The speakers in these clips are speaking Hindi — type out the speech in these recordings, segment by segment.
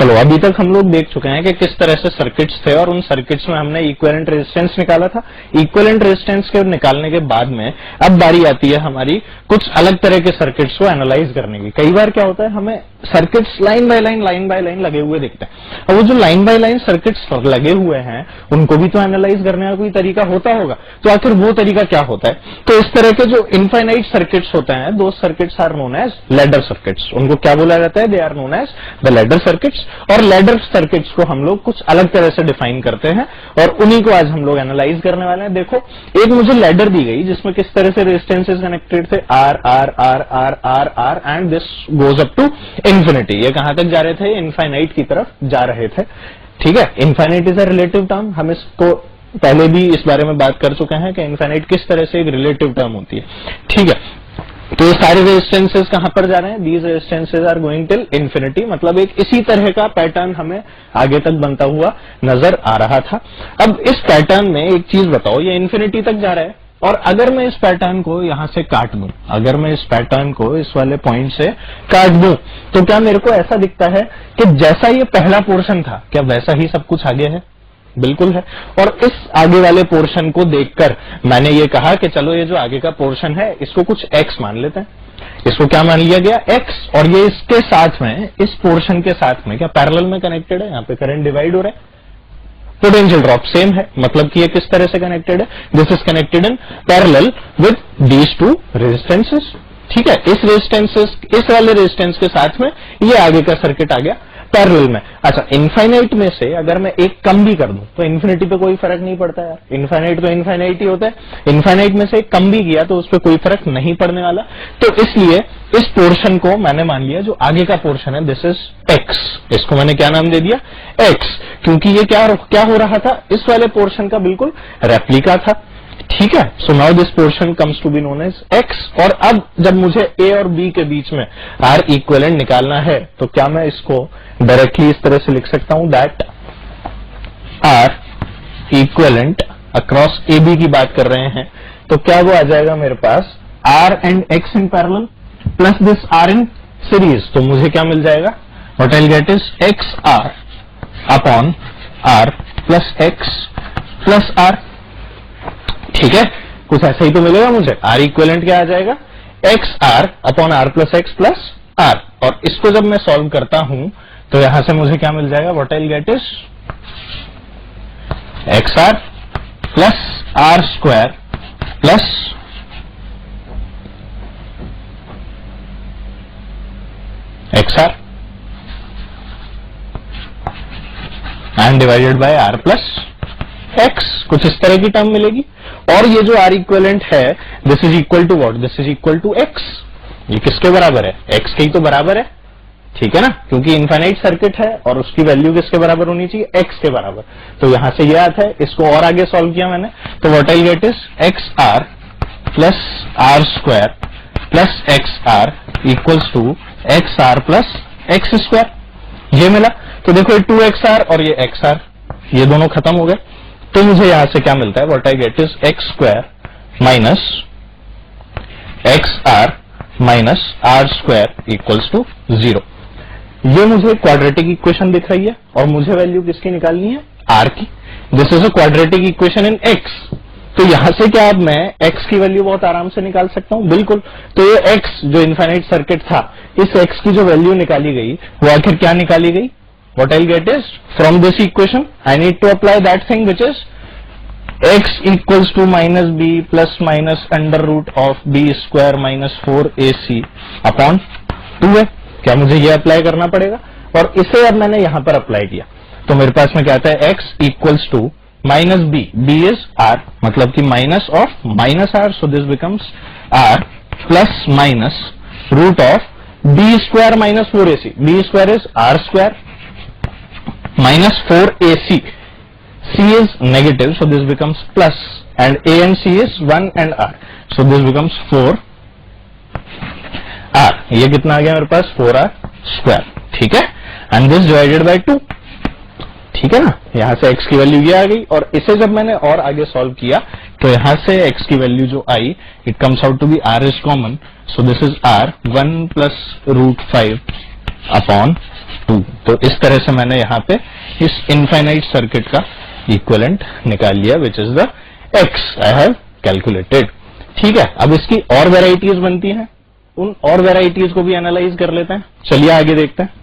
चलो अभी तक हम लोग देख चुके हैं कि किस तरह से सर्किट्स थे और उन सर्किट्स में हमने इक्विवेलेंट रेजिस्टेंस निकाला था। इक्विवेलेंट रेजिस्टेंस के निकालने के बाद में अब बारी आती है हमारी कुछ अलग तरह के सर्किट्स को एनालाइज करने की। कई बार क्या होता है, हमें सर्किट्स लाइन बाय लाइन लगे हुए दिखते हैं। और वो जो लाइन बाय लाइन सर्किट्स लगे हुए हैं उनको भी तो एनालाइज करने का कोई तरीका होता होगा। तो आखिर वो तरीका क्या होता है? तो इस तरह के जो इनफाइनाइट सर्किट्स होते हैं, दो circuits are known as ladder circuits. उनको क्या बोला जाता है? They are known as the ladder circuits. और लैडर सर्किट्स को हम लोग कुछ अलग तरह से डिफाइन करते हैं और उन्हीं को आज हम लोग एनालाइज करने वाले हैं। देखो, एक मुझे लैडर दी गई जिसमें किस तरह से रेजिस्टेंसेस कनेक्टेड थे, R R R R R R and this goes up to infinity. ये कहां तक जा रहे थे? इनफाइनाइट की तरफ जा रहे थे। ठीक है, infinite is a relative term. हम इसको पहले भी इस बारे में बात कर चुके हैं कि इनफाइनाइट किस तरह से एक रिलेटिव टर्म होती है। ठीक है, तो ये सारे रेजिस्टेंसेस कहां पर जा रहे हैं? These resistances are going till infinity. मतलब एक इसी तरह का पैटर्न हमें आगे तक बनता हुआ नजर आ रहा था। अब इस पैटर्न में एक चीज बताओ, ये इंफिनिटी तक जा रहा है और अगर मैं इस पैटर्न को यहां से काट दूं, अगर मैं इस पैटर्न को इस वाले पॉइंट से काट दूं, तो क्या मेरे को ऐसा दिखता है कि जैसा ये पहला पोर्शन था, क्या वैसा ही सब कुछ आगे है? बिल्कुल है। और इस आगे वाले पोर्शन को देखकर मैंने ये कहा कि चलो ये जो आगे का पोर्शन है इसको कुछ x मान लेते हैं। इसको क्या मान लिया गया? x। और ये इसके साथ में, इस पोर्शन के साथ में क्या पैरेलल में कनेक्टेड है? यहाँ पे करंट डिवाइड हो रहा है, पोटेंशियल ड्रॉप सेम है। मतलब कि ये किस तरह से कनेक्टेड है? This is connected in parallel with these two resistances. ठीक है, इस रेजिस्टेंसेस, इस वाले रेजिस्टेंस के साथ में ये आगे का सर्किट आ गया पैरेलल में। अच्छा, इनफाइनाइट में से अगर मैं एक कम भी कर दूं तो इन्फिनिटी पे कोई फर्क नहीं पड़ता यार। इनफाइनाइट तो इनफाइनाइट ही होता है। इनफाइनाइट में से एक कम भी किया तो उस पर कोई फर्क नहीं पड़ने वाला। तो इसलिए इस पोर्शन को मैंने मान लिया, जो आगे का पोर्शन है, दिस इज एक्स। इसको मैंने क्या नाम दे दिया? एक्स। क्योंकि ये क्या हो रहा था? इस वाले पोर्शन का बिल्कुल रेप्लिका था। ठीक है, so now this portion comes to be known as X. और अब जब मुझे ए और बी के बीच में आर इक्विवेलेंट निकालना है तो क्या मैं इसको डायरेक्टली इस तरह से लिख सकता हूं? That are equivalent across A B की बात कर रहे हैं तो क्या वो आ जाएगा मेरे पास? R and X in parallel plus this R in series. तो मुझे क्या मिल जाएगा? What I get is X R upon R plus X plus R. ठीक है, कुछ ऐसा ही तो मिलेगा मुझे। आर इक्विवेलेंट क्या आ जाएगा? X R upon R plus X plus R. और इसको जब मैं सॉल्व करता हूं तो यहां से मुझे क्या मिल जाएगा? What I get is X R plus R square plus X R and divided by R plus X. कुछ इस तरह की टर्म मिलेगी। और ये जो आर इक्विवेलेंट है, this is equal to what? This is equal to X. ये किसके बराबर है? एक्स के ही तो बराबर है। ठीक है ना, क्योंकि इनफाइनाइट सर्किट है और उसकी वैल्यू किसके बराबर होनी चाहिए? एक्स के बराबर। तो यहां से ये आता है, इसको और आगे सॉल्व किया मैंने तो what I get is X R plus R square plus X R equals to X R plus X square. ये मिला। तो देखो, ये 2xr और ये xr, ये दोनों खत्म हो गए। तो मुझे यहां से क्या मिलता है? What I get is X square minus X R minus R square equals to 0। ये मुझे क्वाड्रेटिक इक्वेशन दिख रही है और मुझे वैल्यू किसकी निकालनी है? आर की। This is a quadratic equation in x. तो यहां से क्या अब मैं x की वैल्यू बहुत आराम से निकाल सकता हूं? बिल्कुल। तो ये x जो इनफाइनाइट सर्किट था, इस x की जो वैल्यू निकाली गई वो आखिर क्या निकाली गई? What I'll get is, from this equation I need to apply that thing which is x equals to minus b plus minus under root of b square minus 4ac upon 2a। क्या मुझे ये अप्लाई करना पड़ेगा? और इसे अब मैंने यहां पर अप्लाई किया तो मेरे पास में क्या आता है? x equals to minus b, b is r, मतलब कि minus of minus r, so this becomes r plus minus root of b square minus 4ac। b square is r square minus 4ac, c is negative so this becomes plus and a and c is 1 and r so this becomes 4r। ये कितना आ गया मेरे पास? 4r square. ठीक है, and this divided by 2। ठीक है ना, यहां से x की वैल्यू ये आ गई और इसे जब मैंने और आगे सॉल्व किया तो यहां से x की वैल्यू जो आई, it comes out to be r is common so this is r 1 plus root 5 upon 2। तो इस तरह से मैंने यहाँ पे इस इनफाइनाइट सर्किट का इक्विवेलेंट निकाल लिया, विच is the x I have calculated. ठीक है, अब इसकी और वेराइटीज बनती हैं, उन और वेराइटीज को भी एनालाइज कर लेते हैं। चलिए आगे देखते हैं।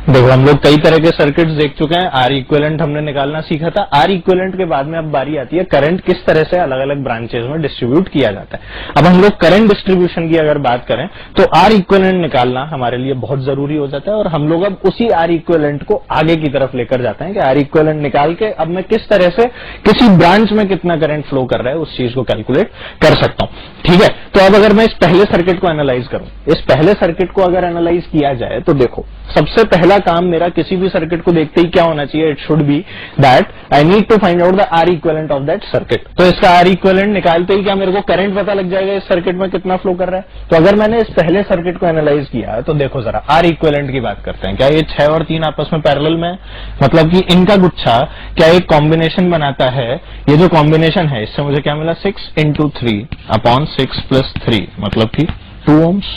देखो हम लोग कई तरह के सर्किट्स देख चुके हैं। आर इक्विवेलेंट हमने निकालना सीखा था। आर इक्विवेलेंट के बाद में अब बारी आती है करंट किस तरह से अलग अलग ब्रांचेस में डिस्ट्रीब्यूट किया जाता है। अब हम लोग करंट डिस्ट्रीब्यूशन की अगर बात करें तो आर इक्विवेलेंट निकालना हमारे लिए बहुत जरूरी हो जाता है, और हम लोग अब उसी आर इक्विवेलेंट को आगे की तरफ लेकर जाते हैं कि आर इक्विवेलेंट निकाल के अब मैं किस तरह से किसी ब्रांच में कितना करंट फ्लो कर रहा है उस चीज को कैलकुलेट कर सकता हूं। ठीक है, तो अब अगर मैं इस पहले सर्किट को एनालाइज करूं, इस पहले सर्किट को अगर एनालाइज किया जाए तो देखो सबसे पहला काम मेरा किसी भी सर्किट को देखते ही क्या होना चाहिए, it should be that I need to find out the R equivalent of that circuit. तो इसका आर इक्विवेलेंट निकालते ही क्या मेरे को करंट पता लग जाएगा इस सर्किट में कितना फ्लो कर रहा है। तो अगर मैंने इस पहले सर्किट को एनालाइज किया तो देखो जरा आर इक्विवेलेंट की बात करते हैं। क्या ये 6 और 3 आपस में पैरेलल में है, मतलब कि इनका गुच्छा क्या एक कॉम्बिनेशन बनाता है। ये जो कॉम्बिनेशन है इससे मुझे क्या मिला, 6 into 3 अपॉन 6 + 3 मतलब कि 2 ohms।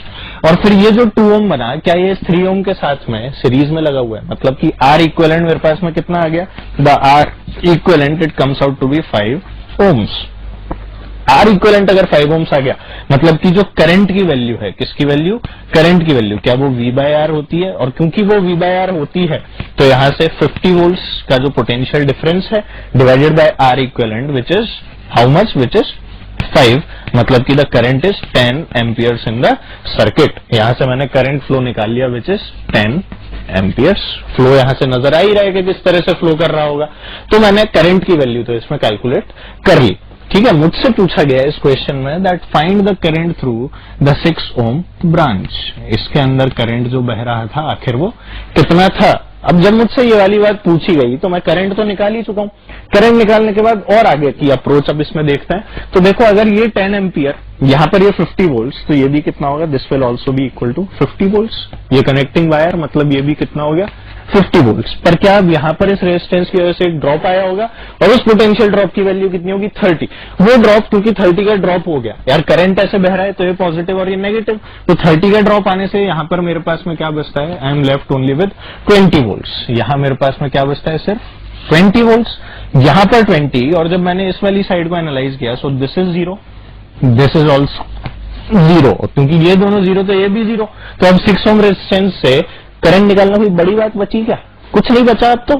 और फिर ये जो 2 ohm बना, क्या ये 3 ohm के साथ में सीरीज में लगा हुआ है, मतलब कि आर इक्विवेलेंट मेरे पास में कितना आ गया, the R equivalent it comes out to be 5 ohms। R equivalent अगर 5 ohms आ गया मतलब कि जो करंट की वैल्यू है, किसकी वैल्यू, करंट की वैल्यू, क्या वो V/R होती है। और क्योंकि वो V/R होती है तो यहां से 50 volts का जो पोटेंशियल डिफरेंस है divided by R equivalent which is how much, which is 5, मतलब कि the current is 10 amperes in the circuit. यहां से मैंने करंट फ्लो निकाल लिया विच इज 10 एम्पियर्स। फ्लो यहां से नजर आ ही रहा है कि किस तरह से फ्लो कर रहा होगा। तो मैंने करंट की वैल्यू तो इसमें कैलकुलेट कर ली। ठीक है, मुझसे पूछा गया इस क्वेश्चन में that find the current through the 6 ohm branch. इसके अंदर करंट जो बह रहा था आखिर वो कितना था। अब जब मुझसे ये वाली बात पूछी गई तो मैं करंट तो निकाल ही चुका हूं। करंट निकालने के बाद और आगे की अप्रोच अब इसमें देखते हैं। तो देखो अगर ये 10 एम्पियर, यहां पर ये 50 वोल्ट्स, तो ये भी कितना होगा, this will also be equal to 50 volts. ये कनेक्टिंग वायर मतलब ये भी कितना हो गया, 50 वोल्ट्स। पर क्या अब यहां पर इस रेजिस्टेंस की वजह से एक ड्रॉप आया होगा, और उस पोटेंशियल ड्रॉप की वैल्यू कितनी होगी, 30। वो ड्रॉप क्योंकि 30 का ड्रॉप हो गया यार, करंट ऐसे बह रहा है तो ये पॉजिटिव और ये नेगेटिव, तो 30 का ड्रॉप आने से यहां पर मेरे पास में क्या बचता है, आई am left only with 20 volts. यहां मेरे पास में क्या बचता है, सिर्फ 20 वोल्ट्स। यहां पर 20, और जब मैंने इस वाली साइड को एनालाइज किया so this is 0, this is also 0, क्योंकि ये दोनों 0 तो ये भी 0। तो अब 6 ohm रेजिस्टेंस से करंट निकालना कोई बड़ी बात बची क्या, कुछ नहीं बचा। अब तो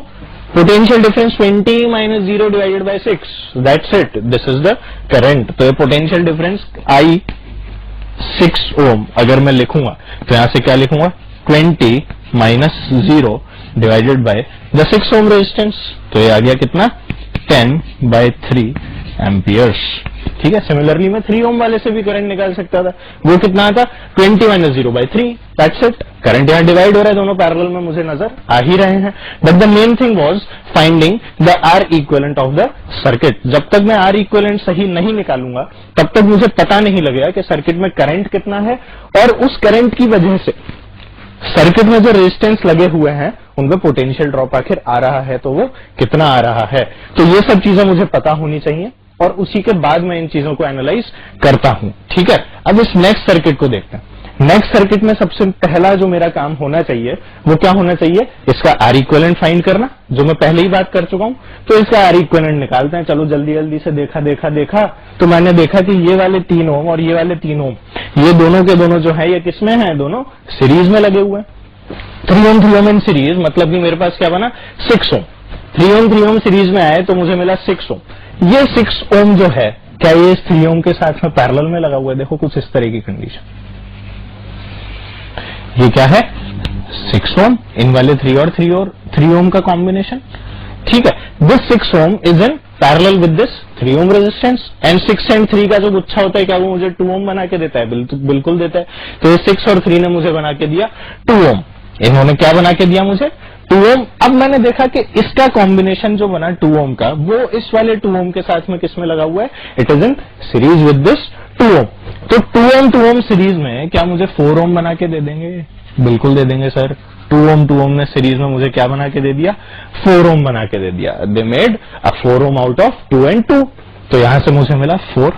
potential difference 20 - 0 divided bye 6, that's it, this is the current. तो ये पोटेंशियल डिफरेंस आई 6 ohm अगर मैं लिखूंगा तो यहां से क्या लिखूंगा, 20 - 0 divided by the 6 ohm resistance. तो ये आ गया कितना, 10/3 एम्पियर्स। ठीक है, सिमिलरली मैं 3 ohm वाले से भी करंट निकाल सकता था। वो कितना आता, 20 - 0/3, दैट्स इट। करंट यहां डिवाइड हो रहा है, दोनों पैरेलल में मुझे नजर आ ही रहे हैं। But the main thing was finding the R equivalent of the circuit. जब तक मैं आर इक्विवेलेंट सही नहीं निकालूंगा तब तक मुझे पता नहीं लगेगा कि सर्किट में करंट कितना है, और उस करंट की वजह से सर्किट में जो रेजिस्टेंस लगे हुए हैं उनमें पोटेंशियल ड्रॉप आखिर आ रहा है तो वो कितना आ रहा है। तो ये सब चीजें मुझे पता होनी चाहिए, और उसी के बाद मैं इन चीजों को एनालाइज करता हूं। ठीक है, अब इस नेक्स्ट सर्किट को देखते हैं। नेक्स्ट सर्किट में सबसे पहला जो मेरा काम होना चाहिए वो क्या होना चाहिए, इसका आर इक्विवेलेंट फाइंड करना, जो मैं पहले ही बात कर चुका हूं। तो इसका आर इक्विवेलेंट निकालते हैं। चलो जल्दी जल्दी से देखा तो मैंने देखा कि ये वाले 3 ohm और ये वाले 3 ohm, ये दोनों के दोनों जो है ये किसमें है, दोनों सीरीज में लगे हुए हैं। 3 ohm इन सीरीज, मतलब कि मेरे पास क्या बना, 6 ohm। 3 ohm सीरीज में आए तो मुझे मिला 6 ohm। ये 6 ohm जो है क्या ये इस 3 ohm के साथ में पैरेलल में लगा हुआ है। देखो कुछ इस तरह की कंडीशन, ये क्या है, 6 ohm, इन वाले 3 और 3 ohm का कॉम्बिनेशन। ठीक है, this 6 ohm is in parallel with this 3 ohm resistance, and 6 and 3 का जो गुच्छा होता है क्या वो मुझे 2 ohm बना के देता है, बिल्कुल देता है। तो ये 6 और 3 ने मुझे बना के दिया 2 ohm। इन्होंने क्या बना के दिया मुझे 2 ओम। अब मैंने देखा कि इसका कॉम्बिनेशन जो बना 2 ओम का, वो इस वाले 2 ओम के साथ में किस में लगा हुआ है, it is in series with this 2 ओम। तो 2 ओम सीरीज में क्या मुझे 4 ओम बना के दे देंगे? बिल्कुल दे देंगे सर। 2 ओम ने सीरीज में मुझे क्या बना के दे दिया? 4 ओम बना के दे दिया। They made a 4 ohm out of 2 and 2। तो यहां से मुझे मिला 4।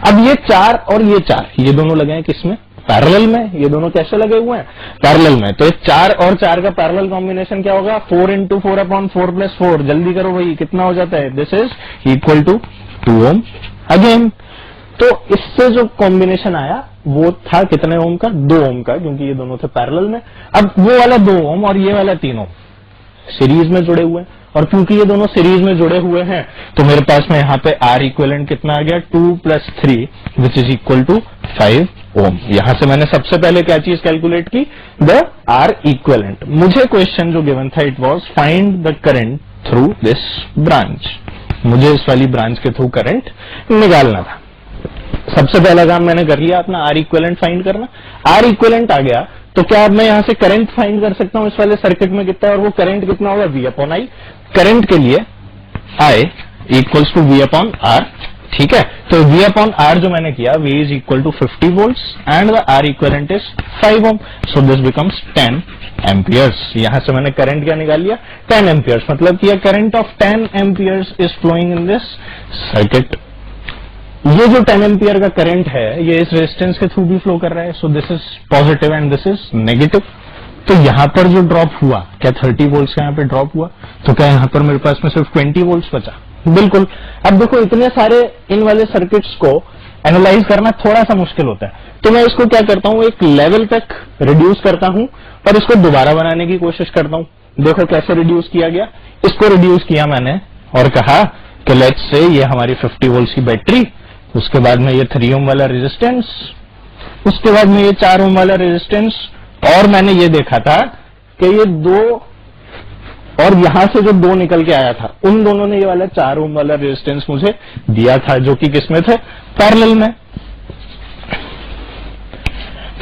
अब ये 4 और ये 4 ये दोनों लगे हैं किसमें? पैरेलल में। ये दोनों कैसे लगे हुए हैं? पैरेलल में। तो 4 और 4 का पैरेलल कॉम्बिनेशन क्या होगा? 4 into 4 upon 4 plus 4। जल्दी करो भाई, कितना हो जाता है? This is equal to 2 ohm again. तो इससे जो कॉम्बिनेशन आया वो था कितने ओम का? 2 ओम का, क्योंकि ये दोनों थे पैरेलल में। अब वो वाला 2 ओम और ये वाला 3 ओम सीरीज में जुड़े हुए हैं, और क्योंकि ये दोनों सीरीज में जुड़े हुए हैं तो मेरे पास में यहाँ पे आर इक्विवेलेंट कितना आ गया? 2 + 3 which is equal to 5 ohm. यहां से मैंने सबसे पहले क्या चीज कैलकुलेट की? The R equivalent. मुझे क्वेश्चन जो गिवन था it was find the current through this branch. मुझे इस वाली ब्रांच के थ्रू करंट निकालना था। सबसे पहला काम मैंने कर लिया अपना आर इक्विवेलेंट फाइंड करना। आर इक्विवेलेंट आ गया तो क्या अब मैं यहां से करंट फाइंड कर सकता हूं इस वाले सर्किट में कितना है, और वो करंट कितना होगा? V upon I. करंट के लिए I equals to V upon R। ठीक है, तो V अपॉन R जो मैंने किया, V is equal to 50 volts and the R equivalent is 5 ohm. So this becomes 10 amperes. यहां से मैंने करंट क्या निकाल लिया? 10 एम्पियर्स। मतलब कि current of 10 amperes is flowing in this circuit. ये जो 10 एम्पियर का करंट है ये इस रेजिस्टेंस के थ्रू भी फ्लो कर रहा है। So this is positive and this is negative. तो यहां पर जो ड्रॉप हुआ, क्या 30 वोल्ट्स का यहां पे ड्रॉप हुआ? तो क्या यहां पर मेरे पास में सिर्फ 20 वोल्ट्स बचा? बिल्कुल। अब देखो इतने सारे इन वाले सर्किट्स को एनालाइज करना थोड़ा सा मुश्किल होता है, तो मैं इसको क्या करता हूं, एक लेवल तक रिड्यूस करता हूं और इसको दोबारा बनाने की कोशिश करता हूं। देखो कैसे रिड्यूस किया गया। इसको रिड्यूस किया मैंने और कहा कि लेट्स से ये हमारी 50 वोल्ट्स की बैटरी, उसके बाद में ये 3 ओम वाला रेजिस्टेंस, उसके बाद में ये 4 ओम वाला रेजिस्टेंस, और मैंने ये देखा था कि ये 2 और यहां से जो 2 निकल के आया था उन दोनों ने ये वाला 4 ओम वाला रेजिस्टेंस मुझे दिया था, जो कि किसमें थे? पैरेलल में।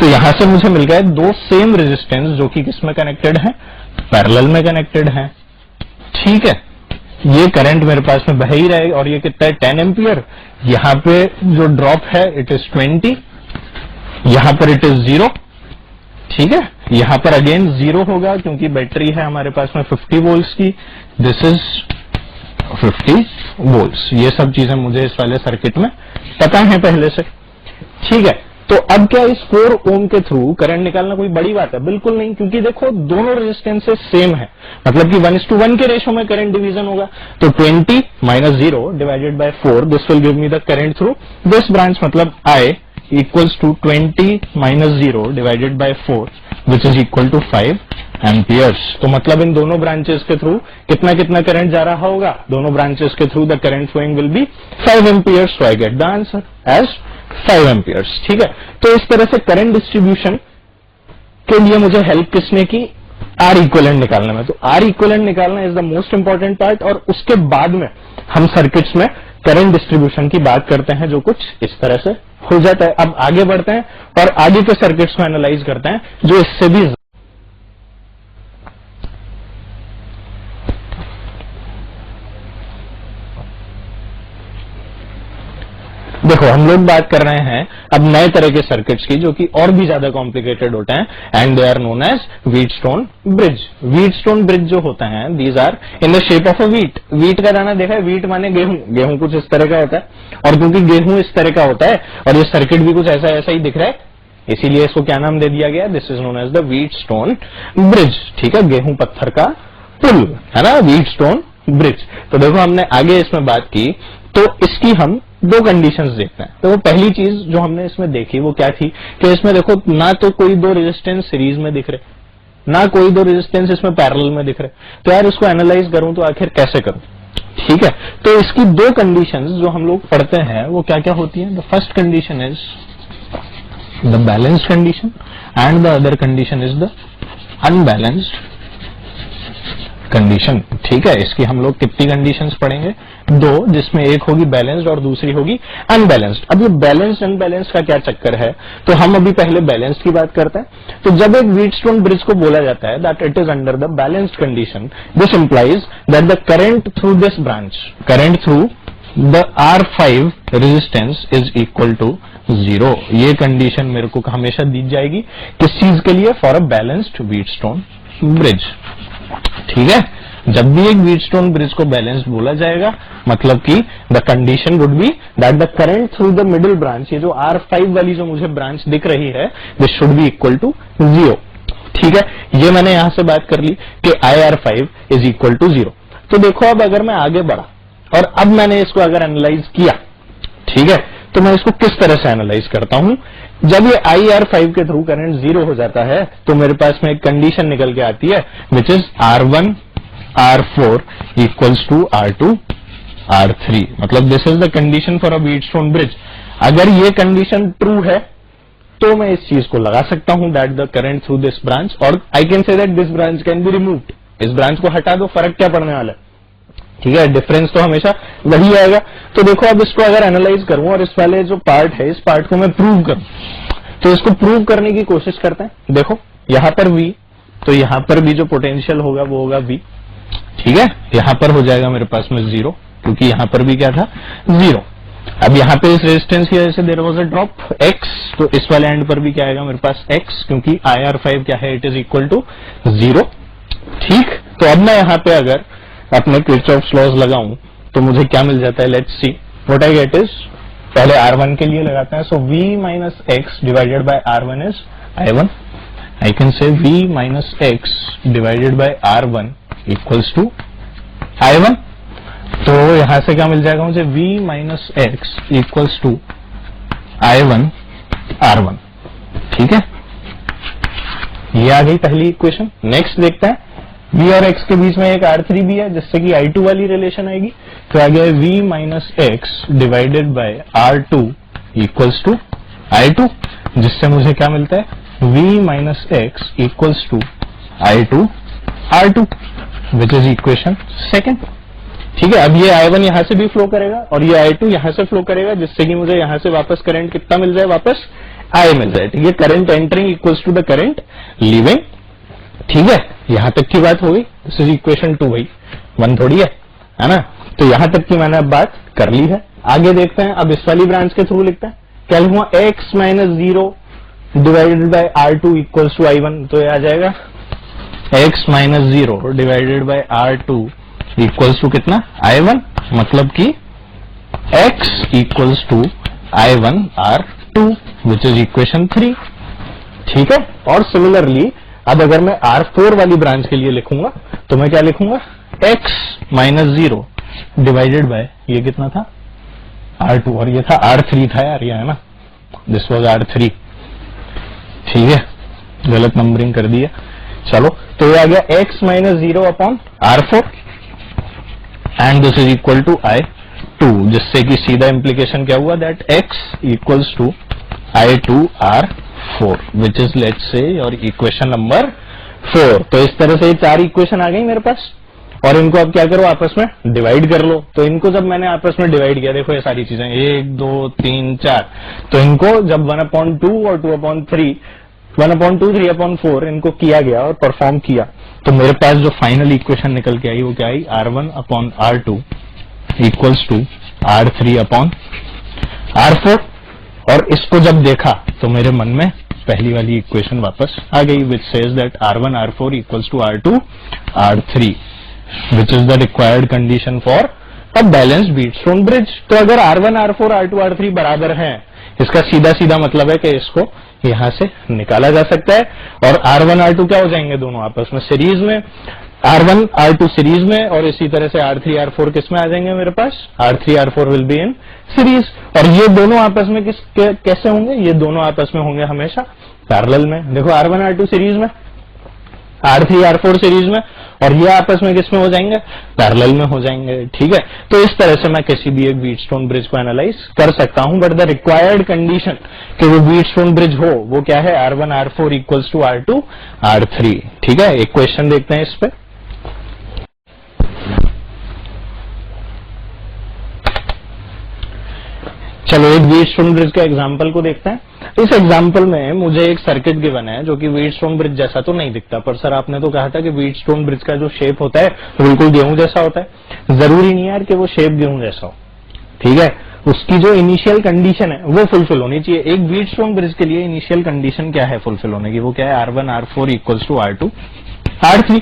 तो यहां से मुझे मिल गए 2 सेम रेजिस्टेंस जो कि किसमें कनेक्टेड है? पैरेलल में कनेक्टेड है। ठीक है, ये करंट मेरे पास में बह ही रहे और ये कितना है? 10 एम्पियर। यहां पे जो ड्रॉप है इट इज 20, यहां पर इट इज 0। ठीक है, यहां पर अगेन 0 होगा क्योंकि बैटरी है हमारे पास में 50 वोल्ट्स की। This is 50 volts. ये सब चीजें मुझे इस वाले सर्किट में पता है पहले से। ठीक है, तो अब क्या इस 4 ओम के थ्रू करंट निकालना कोई बड़ी बात है? बिल्कुल नहीं, क्योंकि देखो दोनों रेजिस्टेंसेस सेम है, मतलब कि 1:1 के रेशो में करंट डिवीजन होगा। तो 20 - 0 divided by 4 this will give me the current through this branch. मतलब I equals to 20 - 0 divided by 4 which is equal to 5 amperes. तो मतलब इन दोनों ब्रांचेस के थ्रू कितना कितना करंट जा रहा होगा? दोनों ब्रांचेस के through the current flowing will be 5 amperes. So I get the answer as 5 amperes. ठीक है, तो इस तरह से करंट डिस्ट्रीब्यूशन के लिए मुझे हेल्प किसने की? आर इक्विवेलेंट निकालने में। तो आर इक्विवेलेंट निकालना is the most important part, और उसके बाद में हम सर्किट्स में करंट डिस्ट्रीब्यूशन की बात करते हैं जो कुछ इस तरह से हो जाता है। अब आगे बढ़ते हैं और आगे के सर्किट्स को एनालाइज करते हैं जो इससे भी देखो हम लोग बात कर रहे हैं अब नए तरह के सर्किट्स की जो कि और भी ज्यादा कॉम्प्लिकेटेड होते हैं, and they are known as Wheatstone bridge. Wheatstone bridge जो होता है these are in the shape of a wheat. Wheat का दाना देखा है? व्हीट माने गेहूं। गेहूं कुछ इस तरह का होता है, और क्योंकि गेहूं इस तरह का होता है और ये सर्किट भी कुछ ऐसा ऐसा ही दिख रहा है, इसीलिए इसको क्या नाम दे दिया गया? This is known as the Wheatstone bridge. ठीक है, गेहूं पत्थर का पुल है ना, व्हीटस्टोन ब्रिज। तो देखो हमने आगे इसमें बात की तो इसकी हम 2 कंडीशंस देखते हैं। तो वो पहली चीज जो हमने इसमें देखी वो क्या थी कि इसमें देखो ना तो कोई 2 रेजिस्टेंस सीरीज में दिख रहे, ना कोई 2 रेजिस्टेंस इसमें पैरेलल में दिख रहे। तो यार इसको एनालाइज करूं तो आखिर कैसे करूं? ठीक है, तो इसकी 2 कंडीशंस जो हम लोग पढ़ते हैं वो क्या क्या होती है? The first condition is the balanced condition and the other condition is the unbalanced condition, ठीक है। इसकी हम लोग कितनी कंडीशंस पढ़ेंगे? दो, जिसमें एक होगी बैलेंस्ड और दूसरी होगी अनबैलेंस्ड। अब ये बैलेंस्ड अनबैलेंस्ड का क्या चक्कर है, तो हम अभी पहले बैलेंस्ड की बात करते हैं। तो जब एक व्हीटस्टोन ब्रिज को बोला जाता है that it is under the balanced condition, this implies that the current through this branch, current through the R5 resistance is equal to 0। ये कंडीशन मेरे को हमेशा दी जाएगी किस चीज के लिए? For a balanced Wheatstone bridge, ठीक है। जब भी एक व्हीटस्टोन ब्रिज को बैलेंस्ड बोला जाएगा, मतलब कि the condition would be that the current through the middle branch, ये जो R5 वाली जो मुझे ब्रांच दिख रही है, this should be equal to 0, ठीक है। ये मैंने यहां से बात कर ली कि IR5 इज इक्वल टू 0। तो देखो अब अगर मैं आगे बढ़ा और अब मैंने इसको अगर एनालाइज किया, ठीक है, तो मैं इसको किस तरह से एनालाइज करता हूं? जब ये IR5 के थ्रू करंट 0 हो जाता है तो मेरे पास में एक कंडीशन निकल के आती है which is R1 R4 equals to R2 R3, मतलब this is the condition for a Wheatstone bridge. अगर ये कंडीशन ट्रू है तो मैं इस चीज को लगा सकता हूं that the current through this branch, और I can say that this branch can be removed. इस ब्रांच को हटा दो, फर्क क्या पड़ने वाला है, ठीक है, डिफरेंस तो हमेशा वही आएगा। तो देखो अब इसको अगर एनालाइज करूं और इस वाले जो पार्ट है, इस पार्ट को मैं प्रूव करूं, तो इसको प्रूव करने की कोशिश करते हैं। देखो यहां पर V, तो यहां पर भी जो पोटेंशियल होगा वो होगा V, ठीक है। यहां पर हो जाएगा मेरे पास में 0, क्योंकि यहां पर भी क्या था? 0। अब यहां पे इस रेजिस्टेंस की वजह से there was a drop X, तो इस वाले एंड पर भी क्या आएगा मेरे पास? X, क्योंकि IR5 क्या है? इट इज इक्वल टू 0, ठीक। तो अब मैं यहां पे अगर अपने किरचॉफ्स लॉज लगाऊं तो मुझे क्या मिल जाता है? Let's see what I get is, पहले R1 के लिए लगाते हैं। So V minus X divided by R1 is I1। I can say V minus X divided by R1 equals to I1। तो यहां से क्या मिल जाएगा मुझे? V minus X equals to I1 R1, ठीक है। ये आ गई पहली इक्वेशन। नेक्स्ट देखते हैं, V और X के बीच में एक R3 भी है जिससे कि I2 वाली रिलेशन आएगी। तो आ गया V minus X divided by R2 equals to I2, जिससे मुझे क्या मिलता है? V minus X equals to I2 R2, which is equation second, ठीक है। अब ये I1 यहां से भी फ्लो करेगा और ये I2 यहां से फ्लो करेगा, जिससे कि मुझे यहां से वापस करंट कितना मिल जाए? वापस I मिल जाए, ठीक है। Current entering equals to the current leaving, ठीक है। यहां तक की बात हो गई। दिस इज इक्वेशन 2 भाई, 1 थोड़ी है ना। तो यहां तक की मैंने अब बात कर ली है। आगे देखते हैं, अब इस वाली ब्रांच के थ्रू लिखते हैं। क्या लिखूंगा? X minus 0 divided by R2 equals to I1, तो ये आ जाएगा X minus 0 divided by R2 equals to कितना? I1, मतलब कि X equals to I1 R2, which is equation 3, ठीक है। और सिमिलरली अब अगर मैं R4 वाली ब्रांच के लिए लिखूंगा तो मैं क्या लिखूंगा? X माइनस 0 डिवाइडेड बाय, ये कितना था? R2, और ये था R3 था यार, ये है ना, दिस वाज R3, ठीक है। गलत नंबरिंग कर दिया, चलो। तो ये आ गया X minus 0 upon R4 and this is equal to I2, जिससे कि सीधा इंप्लीकेशन क्या हुआ? That X equals to I2 R4, which is let's say your equation number 4। तो इस तरह से ये 4 इक्वेशन आ गई मेरे पास, और इनको अब क्या करो? आपस में डिवाइड कर लो। तो इनको जब मैंने आपस में डिवाइड किया, देखो ये सारी चीजें 1 2 3 4, तो इनको जब 1/2 और 2/3, 1/2 3/4 इनको किया गया और परफॉर्म किया, तो मेरे पास जो फाइनल इक्वेशन निकल के आई वो क्या आई? R1 upon R2 equals to R3 upon R4। और इसको जब देखा तो मेरे मन में पहली वाली इक्वेशन वापस आ गई, which says that R1 R4 equals to R2 R3, which is the required condition for a balanced Wheatstone bridge. तो अगर R1 R4 R2 R3 बराबर हैं, इसका सीधा सीधा मतलब है कि इसको यहां से निकाला जा सकता है, और R1 R2 क्या हो जाएंगे? दोनों आपस में सीरीज में, R1 R2 सीरीज में, और इसी तरह से R3 R4 किस में आ जाएंगे मेरे पास? R3 R4 will be in series. और ये दोनों आपस में कैसे होंगे? ये दोनों आपस में होंगे हमेशा पैरेलल में। देखो R1 R2 सीरीज में, R3 R4 सीरीज में, और ये आपस में किस में हो जाएंगे? पैरेलल में हो जाएंगे, ठीक है। तो इस तरह से मैं किसी भी एक व्हीटस्टोन ब्रिज को एनालाइज कर सकता हूं, बट द रिक्वायर्ड कंडीशन कि वो व्हीटस्टोन ब्रिज हो वो क्या है? R1 R4 equals to R2 R3, ठीक है। एक क्वेश्चन देखते हैं इस पे। चलो एक व्हीटस्टोन ब्रिज के एग्जांपल को देखते हैं। इस एग्जांपल में मुझे एक सर्किट गिवन है जो कि व्हीटस्टोन ब्रिज जैसा तो नहीं दिखता, पर सर आपने तो कहा था कि व्हीटस्टोन ब्रिज का जो शेप होता है वो बिल्कुल गेहूं जैसा होता है। जरूरी नहीं है यार कि वो शेप गेहूं जैसा हो, ठीक है, उसकी जो इनिशियल कंडीशन है वो फुलफिल होनी चाहिए। एक व्हीटस्टोन ब्रिज के लिए इनिशियल कंडीशन क्या है फुलफिल होने की, वो क्या है, R1 R4 equals to R2 R3।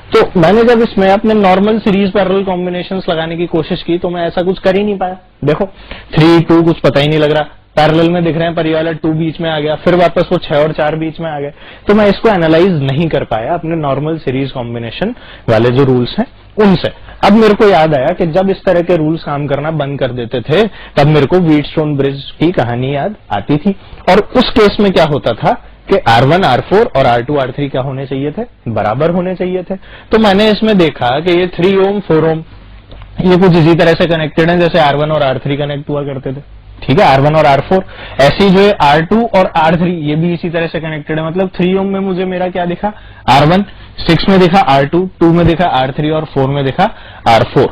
तो मैंने जब इसमें अपने नॉर्मल सीरीज पैरेलल कॉम्बिनेशंस लगाने की कोशिश की तो मैं ऐसा कुछ कर ही नहीं पाया। देखो 3 2 कुछ पता ही नहीं लग रहा, पैरेलल में दिख रहे हैं पर ये वाला 2 बीच में आ गया, फिर वापस वो 6 और 4 बीच में आ गए, तो मैं इसको एनालाइज नहीं कर पाया अपने नॉर्मल सीरीज कॉम्बिनेशन वाले जो रूल्स हैं उनसे। अब मेरे को याद आया कि जब इस तरह के रूल्स काम करना बंद कर देते थे तब मेरे को व्हीटस्टोन ब्रिज की कहानी याद आती थी। और उस केस में क्या होता था कि R1 R4 और R2 R3 क्या होने चाहिए थे, बराबर होने चाहिए थे। तो मैंने इसमें देखा कि ये 3 ओम 4 ओम ये कुछ इसी तरह से कनेक्टेड है जैसे R1 और R3 कनेक्ट हुआ करते थे, ठीक है, R1 और R4। ऐसी जो है R2 और R3 ये भी इसी तरह से कनेक्टेड है। मतलब 3 ओम में मुझे मेरा क्या दिखा, R1, 6 में दिखा R2, 2 में दिखा R3 और 4 में दिखा R4,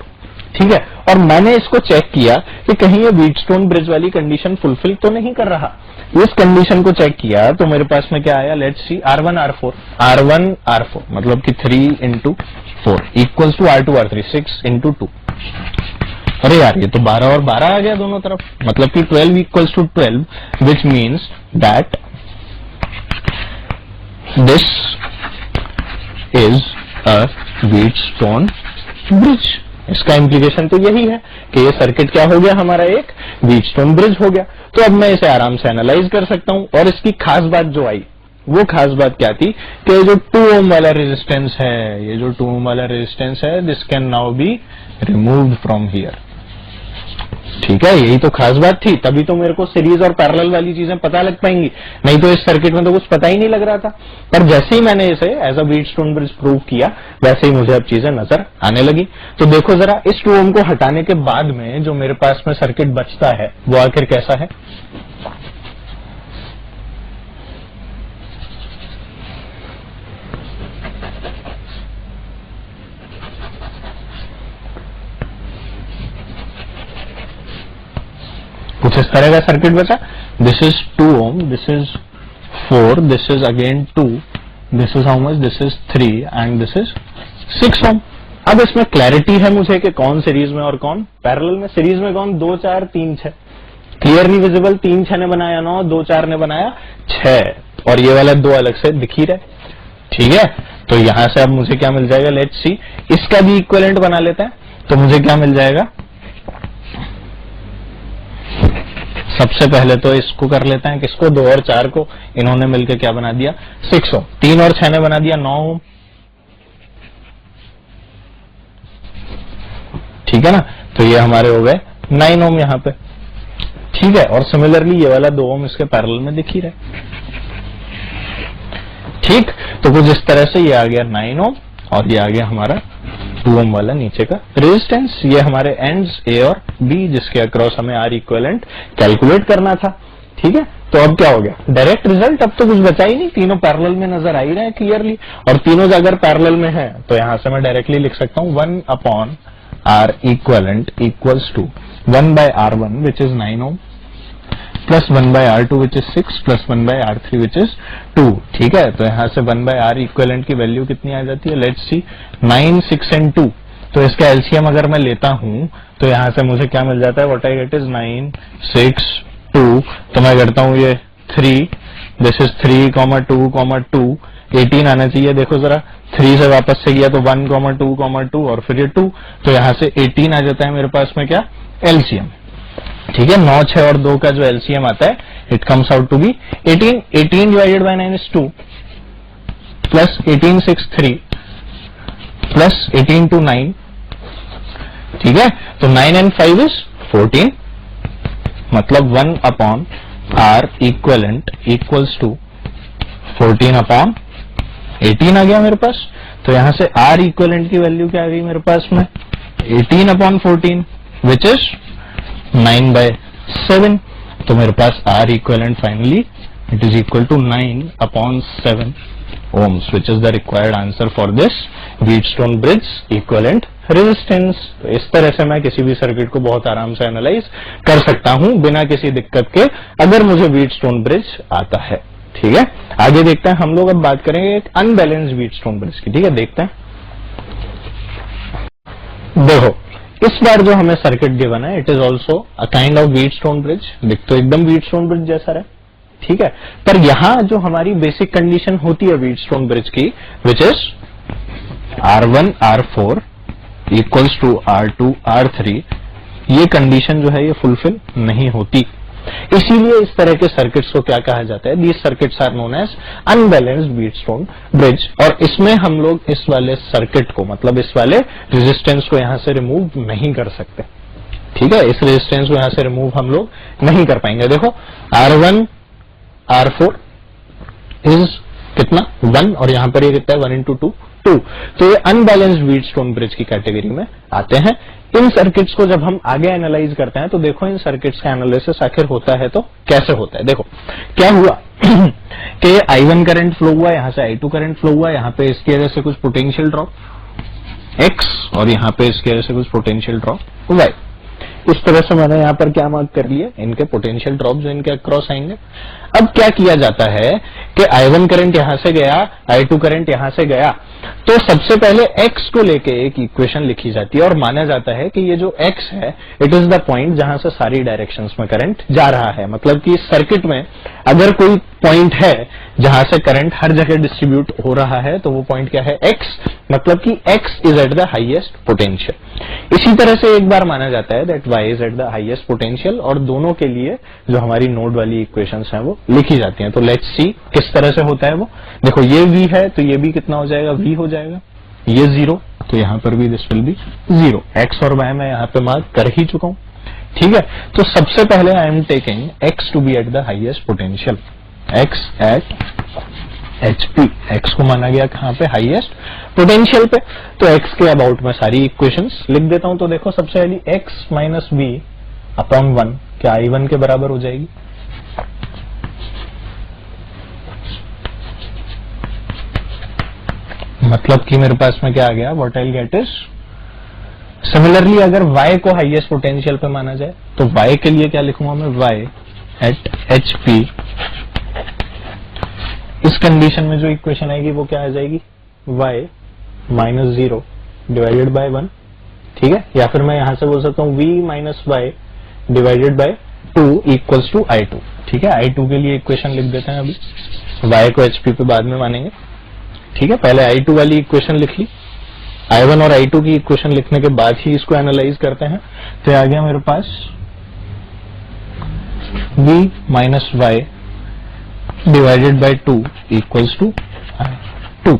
ठीक है। और मैंने इसको चेक किया कि कहीं ये व्हीटस्टोन ब्रिज वाली कंडीशन फुलफिल तो नहीं कर रहा। इस कंडीशन को चेक किया तो मेरे पास में क्या आया, लेट्स सी R1 R4 मतलब कि 3 into 4 equals to R2 R3 6 into 2। अरे यार ये तो 12 और 12 आ गया दोनों तरफ, मतलब कि 12 equals to 12 which means that this is a Wheatstone bridge. इसका इम्प्लीकेशन तो यही है कि ये सर्किट क्या हो गया, हमारा एक व्हीटस्टोन ब्रिज हो गया। तो अब मैं इसे आराम से एनालाइज कर सकता हूं। और इसकी खास बात जो आई वो खास बात क्या थी कि जो 2 ओम वाला रेजिस्टेंस है, ये जो 2 ओम वाला रेजिस्टेंस है, this can now be removed from here, ठीक है। यही तो खास बात थी, तभी तो मेरे को सीरीज और पैरेलल वाली चीजें पता लग पाएंगी, नहीं तो इस सर्किट में तो कुछ पता ही नहीं लग रहा था। पर जैसे ही मैंने इसे as a Wheatstone bridge prove किया वैसे ही मुझे अब चीजें नजर आने लगी। तो देखो जरा इस 2 ओम को हटाने के बाद में जो मेरे पास में सर्किट बचता है वो आखिर कैसा है। कुछ इस तरह का सर्किट बचा, this is 2 ohm, this is 4, this is again 2, this is how much, this is 3 and this is 6 ohm. अब इसमें क्लैरिटी है मुझे कि कौन सीरीज में और कौन पैरेलल में। सीरीज में कौन, 2 4 3 6 क्लियरली विजिबल, 3 6 ने बनाया 9, 2 4 ने बनाया 6 और ये वाला 2 अलग से दिख ही रहा है, ठीक है। तो यहां से अब मुझे क्या मिल जाएगा, लेट्स सी, इसका भी इक्विवेलेंट बना लेते हैं। तो मुझे क्या मिल जाएगा, सबसे पहले तो इसको कर लेते हैं, किसको, 2 और 4 को, इन्होंने मिलकर क्या बना दिया 6 ओम, 3 और 6 ने बना दिया 9 ओम, ठीक है ना। तो ये हमारे हो गए 9 ओम यहां पे, ठीक है। और सिमिलरली ये वाला 2 ओम इसके पैरेलल में दिख ही रहा है, ठीक। तो कुछ इस तरह से ये आ गया 9 ओम और ये आ गया हमारा 2 ओम वाला नीचे का रेजिस्टेंस। ये हमारे एंड्स ए और बी जिसके अक्रॉस हमें आर इक्विवेलेंट कैलकुलेट करना था, ठीक है। तो अब क्या हो गया, डायरेक्ट रिजल्ट, अब तो कुछ बचा ही नहीं, तीनों पैरेलल में नजर आ ही रहे हैं क्लियरली। और तीनों अगर पैरेलल में है तो यहां से मैं डायरेक्टली लिख सकता हूं 1 upon R equivalent equals to 1 by R1 which is 9 ohm plus 1 by R2 which is 6 plus 1 by R3 which is 2, ठीक है। तो यहां से 1 by R इक्विवेलेंट की वैल्यू कितनी आ जाती है, लेट्स सी 9 6 एंड 2। तो इसका एलसीएम अगर मैं लेता हूं तो यहां से मुझे क्या मिल जाता है, व्हाट आई गेट इज 9 6 2। तो मैं करता हूं ये 3, दिस इज 3 2 2 18 आना चाहिए। देखो जरा 3 से वापस से गया तो 1 2 2 और फिर ये 2, तो यहां से 18 आ जाता है मेरे पास में क्या, एलसीएम, ठीक है। 9 6 और 2 का जो एलसीएम आता है it comes out to be 18। 18 divided by 9 is 2 plus 18 6 3 plus 18 2 9, ठीक है। तो 9 and 5 इज 14, मतलब 1 upon R equivalent equals to 14 upon 18 आ गया मेरे पास। तो यहां से आर इक्विवेलेंट की वैल्यू क्या आ गई मेरे पास में, 18 अपॉन 14 विच इज 9 by 7। तो मेरे पास R equivalent finally it is equal to 9 upon 7 ohms, which is the required answer for this Wheatstone bridge equivalent resistance. तो इस तरह से मैं किसी भी सर्किट को बहुत आराम से एनालाइज कर सकता हूं बिना किसी दिक्कत के, अगर मुझे Wheatstone ब्रिज आता है। ठीक है, आगे देखते हैं। हम लोग अब बात करेंगे एक अनबैलेंस्ड Wheatstone ब्रिज की। ठीक है, देखते हैं। देखो, इस बार जो हमें सर्किट गिवन है, it is also a kind of Wheatstone bridge. दिख तो एकदम Wheatstone ब्रिज जैसा है, ठीक है, पर यहां जो हमारी बेसिक कंडीशन होती है Wheatstone ब्रिज की, which is R1 R4 equals to R2 R3, ये कंडीशन जो है ये फुलफिल नहीं होती। इसीलिए इस तरह के सर्किट्स को क्या कहा जाता है? These circuits are known as unbalanced Wheatstone bridge. और इसमें हम लोग इस वाले सर्किट को, मतलब इस वाले रेजिस्टेंस को यहां से रिमूव नहीं कर सकते। ठीक है, इस रेजिस्टेंस को यहां से रिमूव हम लोग नहीं कर पाएंगे। देखो, R1 R4 इज कितना 1, और यहां पर ये कितना है 1 into 2 2। तो ये अनबैलेंस्ड Wheatstone ब्रिज की कैटेगरी में आते हैं। इन सर्किट्स को जब हम आगे एनालाइज करते हैं तो देखो, इन सर्किट्स का एनालिसिस आखिर होता है तो कैसे होता है। देखो क्या हुआ कि ये I1 करंट फ्लो हुआ, यहां से I2 करंट फ्लो हुआ, यहां पे इसकी वजह से कुछ पोटेंशियल ड्रॉप X, और यहां पे इसकी वजह से कुछ पोटेंशियल ड्रॉप Y। इस तरह से मैंने यहां पर क्या मार्क कर लिया, इनके पोटेंशियल ड्रॉप जो इनके अक्रॉस आएंगे। अब क्या किया जाता है कि I1 करंट यहां से गया, I2 करंट यहां से गया, तो सबसे पहले X को लेके एक इक्वेशन लिखी जाती है और माना जाता है कि ये जो X है, इट इज द पॉइंट जहां से सारी डायरेक्शंस में करंट जा रहा है। मतलब कि इस सर्किट में अगर कोई पॉइंट है जहां से करंट हर जगह डिस्ट्रीब्यूट हो रहा है, तो वो पॉइंट क्या है? X। मतलब कि X is eight the highest potential. इसी तरह से एक बार माना जाता है that Y is eight the highest potential, और दोनों के लिए जो हमारी नोड वाली इक्वेशंस हैं वो लिखी जाती हैं। तो लेट्स सी किस तरह से होता है वो। देखो, ये V है तो ये भी कितना हो जाएगा? V हो जाएगा। ये 0, तो यहां पर भी दिस विल बी 0। X और Y मैं यहां पे मार्क कर ही चुका हूं। ठीक है, तो सबसे पहले I am taking X to be at the highest potential. X at HP, X को माना गया कहां पे? हाईएस्ट पोटेंशियल पे। तो X के अबाउट में सारी इक्वेशंस लिख देता हूं। तो देखो, सबसे पहली X माइनस V अपॉन 1 क्या I1 के बराबर हो जाएगी? मतलब कि मेरे पास में क्या आ गया? What I get is, similarly अगर Y को हाईएस्ट पोटेंशियल पे माना जाए तो Y के लिए क्या लिखूंगा मैं? Y at HP। इस कंडीशन में जो इक्वेशन आएगी वो क्या आ जाएगी? Y minus 0 divided by 1। ठीक है, या फिर मैं यहां से बोल सकता हूं V minus Y divided by 2 equals to I2। ठीक है, I2 के लिए इक्वेशन लिख देते हैं। अभी Y को HP पे बाद में मानेंगे। ठीक है, पहले I2 वाली इक्वेशन लिख ली, I1 और I2 की इक्वेशन लिखने के बाद ही इसको एनालाइज करते हैं। तो आ गया मेरे पास V minus Y divided by 2 equals to I2।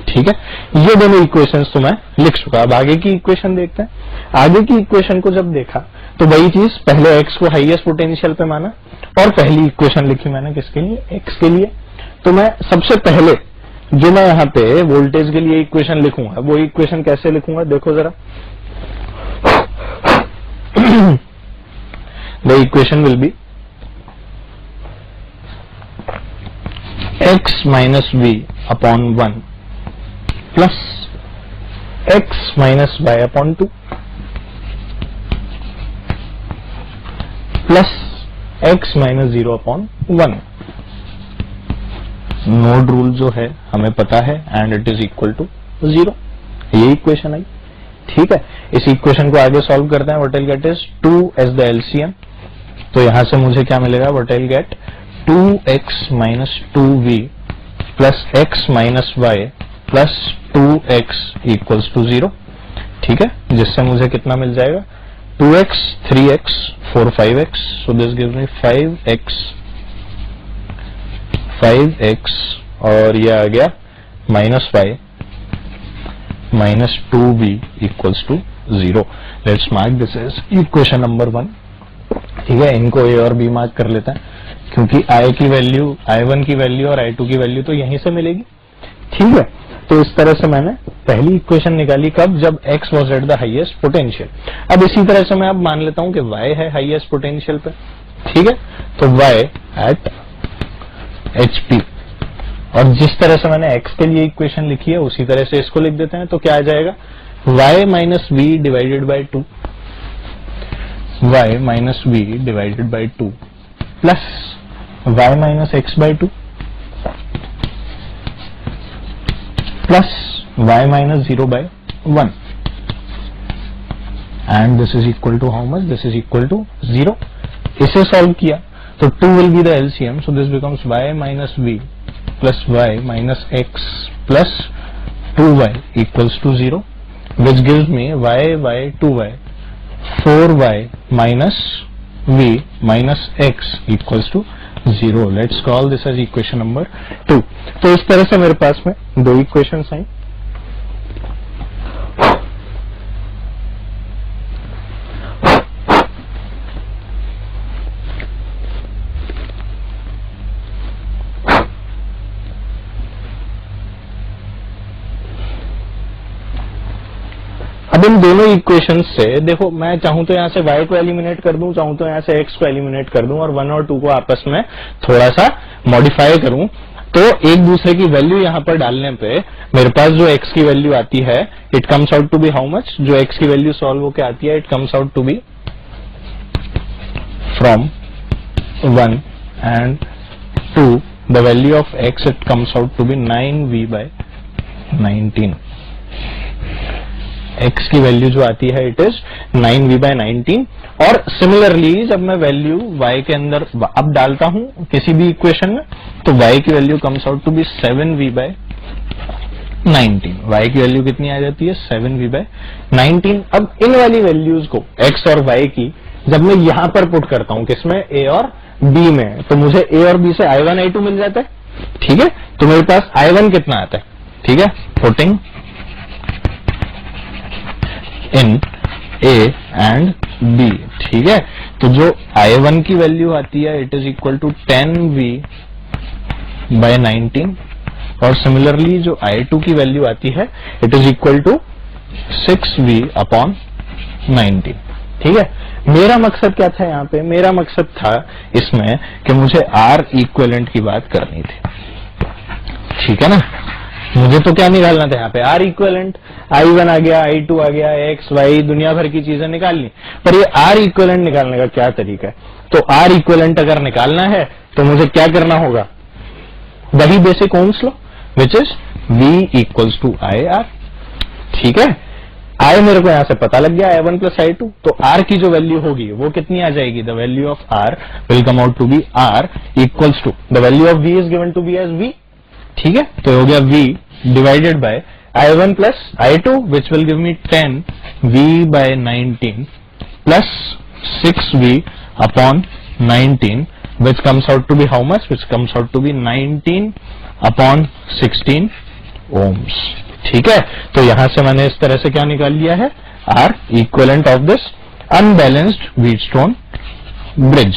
ठीक है, ये दोनों इक्वेशंस तो मैं लिख चुका। अब आगे की इक्वेशन देखते हैं। आगे की इक्वेशन को जब देखा तो वही चीज, पहले X को हाईएस्ट पोटेंशियल पे माना और पहली इक्वेशन लिखी मैंने किसके लिए? X के लिए। तो मैं सबसे पहले जो मैं यहाँ पे वोल्टेज के लिए इक्वेशन लिखूंगा, वो इक्वेशन कैसे लिखूंगा? देखो जरा, the equation will be X minus V upon 1 plus X minus Y upon 2 plus X minus 0 upon 1। Node rule जो है हमें पता है, and it is equal to 0। ये इक्वेशन आई। ठीक है, इस इक्वेशन को आगे सॉल्व करते हैं। What I get is 2 as the LCM. तो यहां से मुझे क्या मिलेगा? What I get 2x minus 2v plus x minus y plus 2x equals to 0। ठीक है, जिससे मुझे कितना मिल जाएगा? 2x 3x 4 5x। So this gives me 5x और ये आ गया minus y minus 2v equals to 0। Let's mark this is equation number 1। ठीक है, इनको A और B मार्क कर लेते हैं, क्योंकि I की वैल्यू, I1 की वैल्यू और I2 की वैल्यू तो यहीं से मिलेगी। ठीक है, तो इस तरह से मैंने पहली इक्वेशन निकाली। कब? जब X was at the highest potential. अब इसी तरह से मैं अब मान लेता हूं कि Y है हाईएस्ट पोटेंशियल पे। ठीक है, तो Y एट HP और जिस तरह से मैंने x के लिए इक्वेशन लिखी है उसी तरह से इसको लिख देते हैं। तो क्या आ जाएगा, y minus V divided by 2, y minus V divided by 2 plus y minus X by 2 plus y minus 0 by 1 and this is equal to how much, this is equal to 0। इसे सॉल्व किया तो 2 will be the LCM, so this becomes y minus v plus y minus x plus 2y equals to 0, which gives me y 2y 4y minus v minus x equals to 0. Let's call this as equation number 2. तो इस तरह से मेरे पास में दो इक्वेशंस आई। अब इन दोनों इक्वेशन से देखो, मैं चाहूं तो यहां से y को एलिमिनेट कर दूं, चाहूं तो यहां से x को एलिमिनेट कर दूं और 1 और 2 को आपस में थोड़ा सा मॉडिफाई करूं, तो एक दूसरे की वैल्यू यहां पर डालने पे मेरे पास जो x की वैल्यू आती है it comes out to be how much, जो x की वैल्यू सॉल्व होके आती है it comes out to be from 1 and 2 the value of x it comes out to be 9v by 19। x की वैल्यू जो आती है इट इज 9v बाय 19। और सिमिलरली जब मैं वैल्यू y के अंदर अब डालता हूं किसी भी इक्वेशन में, तो y की value comes out to be 7v by 19। y की वैल्यू कितनी आ जाती है, 7v बाय 19। अब इन वाली वैल्यूज को x और y की जब मैं यहां पर पुट करता हूं किसमें, a और b में, तो मुझे a और b से i1 i2 मिल जाता है। ठीक है, तो मेरे पास i1 कितना आता है, ठीक है, putting in A and B। ठीक है, तो जो I1 की वैल्यू आती है it is equal to 10v by 19 और सिमिलरली जो I2 की वैल्यू आती है it is equal to 6v upon 19। ठीक है, मेरा मकसद क्या था यहाँ पे, मेरा मकसद था इसमें कि मुझे R इक्विवेलेंट की बात करनी थी। ठीक है ना, मुझे तो क्या निकालना था यहाँ पे, R इक्विवेलेंट, I1 आ गया, I2 आ गया, X Y दुनिया भर की चीजें निकालनी, पर ये R इक्विवेलेंट निकालने का क्या तरीका है। तो R इक्विवेलेंट अगर निकालना है तो मुझे क्या करना होगा, वही basic Ohm's law which is V equals to IR। ठीक है, I मेरे को यहां से पता लग गया I1 प्लस I2, तो R की जो वैल्यू होगी वो कितनी आ जाएगी, the value of R will come out to be R equals to the value of V is given to be as V। ठीक है, तो हो गया V divided by I1 plus I2 which will give me 10v by 19 plus 6v upon 19 which comes out to be how much, which comes out to be 19 upon 16 ohms. ठीक है, तो यहां से मैंने इस तरह से क्या निकाल लिया है, R equivalent of this unbalanced Wheatstone bridge.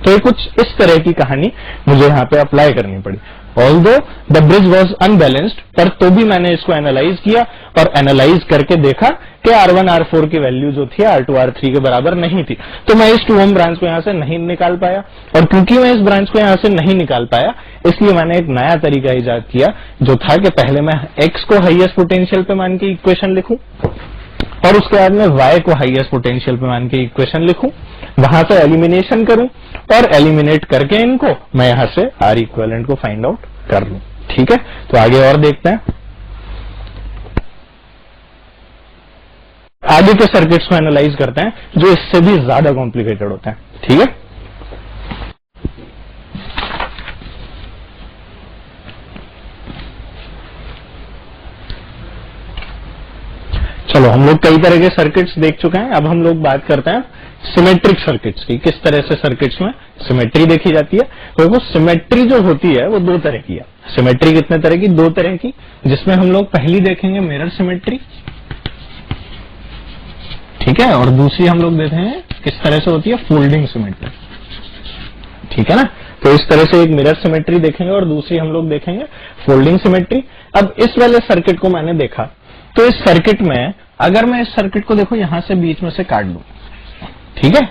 तो ये कुछ इस तरह की कहानी मुझे यहाँ पे अप्लाई करनी पड़ी। Although the bridge was unbalanced, पर तो भी मैंने इसको एनालाइज किया और एनालाइज करके देखा कि R1 R4 की वैल्यू जो थी R2 R3 के बराबर नहीं थी, तो मैं इस 2 ohm ब्रांच को यहां से नहीं निकाल पाया। और क्योंकि मैं इस ब्रांच को यहां से नहीं निकाल पाया, इसलिए मैंने एक नया तरीका इजाद किया जो था कि पहले मैं X को हाईएस्ट पोटेंशियल पे मान के इक्वेशन लिखूं और उसके बाद में Y को हाईएस्ट पोटेंशियल पे मान के इक्वेशन लिखूं, वहां से एलिमिनेशन करूं और एलिमिनेट करके इनको मैं यहां से R इक्विवेलेंट को फाइंड आउट कर लूं। ठीक है, तो आगे और देखते हैं, आगे के सर्किट्स को एनालाइज करते हैं जो इससे भी ज्यादा कॉम्प्लिकेटेड होते हैं। ठीक है, चलो हम लोग कई तरह के सर्किट्स देख चुके हैं, अब हम लोग बात करते हैं सिमेट्रिक सर्किट्स की, किस तरह से सर्किट्स में सिमेट्री देखी जाती है। तो वो सिमेट्री जो होती है वो दो तरह की है। सिमेट्री कितने तरह की, दो तरह की, जिसमें हम लोग पहली देखेंगे मिरर सिमेट्री, ठीक है, और दूसरी हम लोग देखेंगे किस तरह से होती है, फोल्डिंग सिमेट्री। ठीक है ना, तो इस तरह से एक मिरर सिमेट्री देखेंगे और दूसरी हम लोग देखेंगे फोल्डिंग सिमेट्री। अब इस वाले सर्किट को मैंने देखा, तो इस सर्किट में अगर मैं इस सर्किट को देखो यहां से बीच में से काट दूं, ठीक है,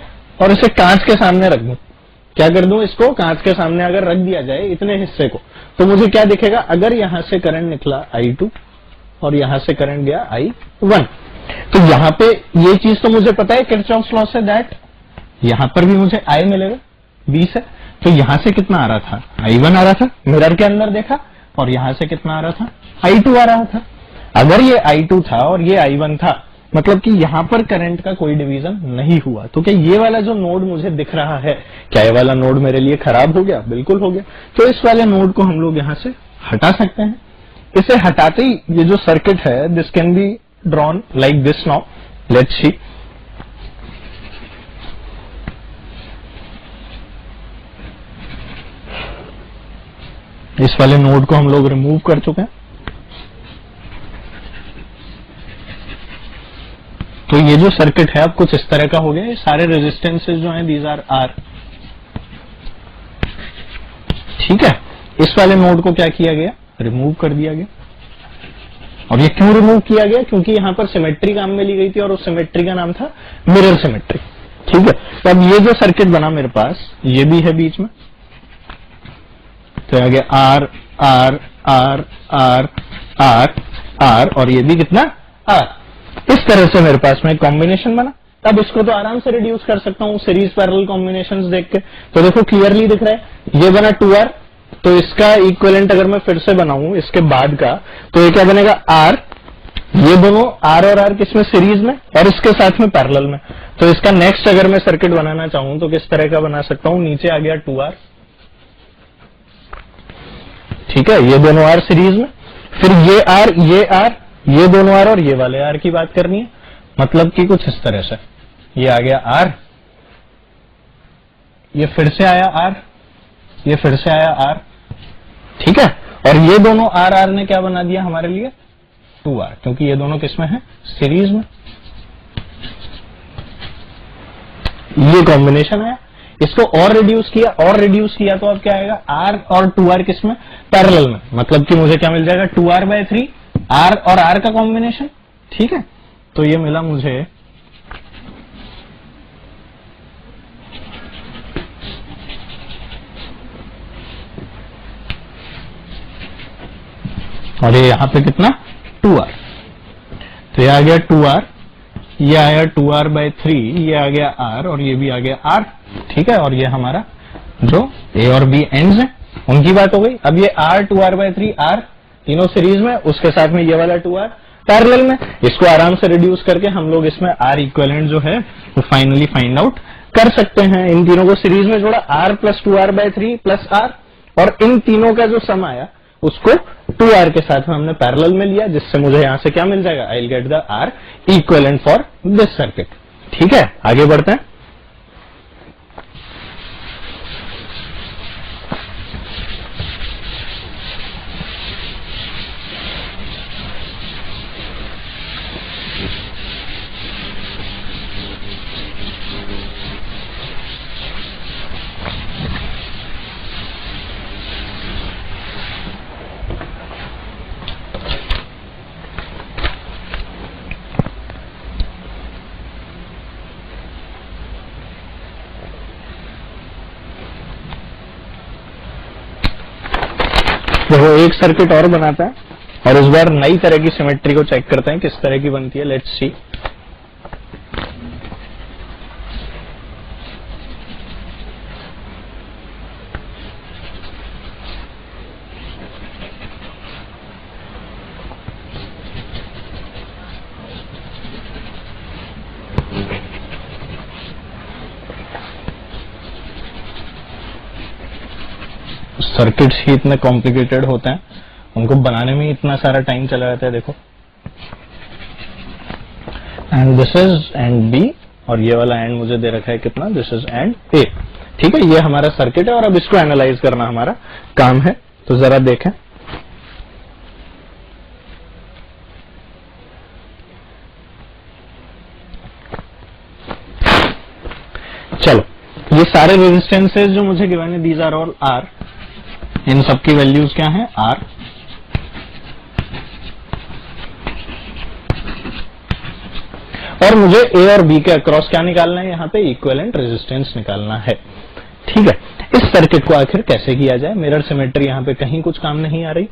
और इसे कांच के सामने रख दूं, क्या कर दूं, इसको कांच के सामने अगर रख दिया जाए इतने हिस्से को, तो मुझे क्या दिखेगा, अगर यहां से करंट निकला I2 और यहां से करंट गया I1, तो यहां पे ये चीज तो मुझे पता है किरचॉफ्स लॉ से, दैट यहां पर भी मुझे I मिलेगा 20 है। तो यहां से कितना आ रहा था, I1 आ रहा था, मिरर के अंदर देखा, और यहां से कितना आ रहा था, I2 आ रहा था। अगर ये I2 था और ये I1 था, मतलब कि यहां पर करंट का कोई डिवीजन नहीं हुआ। तो क्या ये वाला जो नोड मुझे दिख रहा है, क्या ये वाला नोड मेरे लिए खराब हो गया? बिल्कुल हो गया। तो इस वाले नोड को हम लोग यहां से हटा सकते हैं। इसे हटाते ही ये जो सर्किट है, this can be drawn like this now, let's see. इस वाले नोड को हम लोग रिमूव कर चुके हैं। तो ये जो सर्किट है अब कुछ इस तरह का हो गया। ये सारे रेजिस्टेंसेस जो हैं, दीज आर आर, ठीक है। इस वाले नोड को क्या किया गया, रिमूव कर दिया गया। और ये क्यों रिमूव किया गया? क्योंकि यहां पर सिमेट्री काम में ली गई थी और उस सिमेट्री का नाम था मिरर सिमेट्री, ठीक है। तो अब ये जो सर्किट बना मेरे पास, ये भी है बीच में, तो आ गया R R R R R R, और ये भी कितना, आर। इस तरह से मेरे पास में कॉम्बिनेशन बना। अब इसको तो आराम से रिड्यूस कर सकता हूं सीरीज पैरेलल कॉम्बिनेशंस देख के। तो देखो क्लियरली दिख रहा है, ये बना 2R, तो इसका इक्विवेलेंट अगर मैं फिर से बनाऊं इसके बाद का, तो ये क्या बनेगा, R। ये दोनों R और R किसमें, सीरीज में, और इसके साथ में पैरेलल में। तो इसका नेक्स्ट अगर मैं सर्किट बनाना चाहूं तो किस तरह का बना सकता हूं, नीचे आ गया 2R, ठीक है, ये दोनों R सीरीज में, फिर ये R, ये दोनों R, और ये वाले R की बात करनी है, मतलब कि कुछ इस तरह से ये आ गया R, ये फिर से आया R, ये फिर से आया R, ठीक है। और ये दोनों R ने क्या बना दिया हमारे लिए, 2R, क्योंकि ये दोनों किसमें है, सीरीज में। ये कॉम्बिनेशन है। इसको और रिड्यूस किया तो अब क्या आएगा, R और 2R किसमें, पैरेलल में, मतलब कि मुझे क्या मिल जाएगा, 2R/3, R और R का कॉम्बिनेशन, ठीक है। तो ये मिला मुझे और ये यहां पे कितना, 2R। तो ये आ गया 2R, ये आया 2R/3, ये आ गया R, और ये भी आ गया R, ठीक है। और ये हमारा जो A और B एंड्स हैं उनकी बात हो गई। अब ये R, 2R/3, R तीनों सीरीज में, उसके साथ में ये वाला 2R पैरेलल में। इसको आराम से रिड्यूस करके हम लोग इसमें R इक्विवेलेंट जो है वो फाइनली फाइंड आउट कर सकते हैं। इन तीनों को सीरीज में जोड़ा, R + 2R/3 + R, और इन तीनों का जो सम आया उसको 2R के साथ में हमने पैरेलल में लिया, जिससे मुझे यहां से क्या मिल जाएगा, I will get the R equivalent for this circuit, ठीक है। आगे बढ़ते हैं। देखो एक सर्किट और बनाता है और इस बार नई तरह की सिमेट्री को चेक करते हैं किस तरह की बनती है, लेट्स सी। सर्किट्स ही इतने कॉम्प्लिकेटेड होते हैं, उनको बनाने में इतना सारा टाइम चला जाता है। देखो, and this is end B, और ये वाला एंड मुझे दे रखा है कितना, दिस इज एंड ए, ठीक है। ये हमारा सर्किट है और अब इसको एनालाइज करना हमारा काम है। तो जरा देखें, चलो ये सारे रेजिस्टेंसेस जो मुझे गिवन है, दीज आर ऑल आर, इन सबकी वैल्यूज क्या है, आर। और मुझे ए और बी के अक्रॉस क्या निकालना है, यहाँ पे इक्विवेलेंट रेजिस्टेंस निकालना है, ठीक है, इस सर्किट को आखिर कैसे किया जाए? मिरर सिमेट्री यहाँ पे कहीं कुछ काम नहीं आ रही,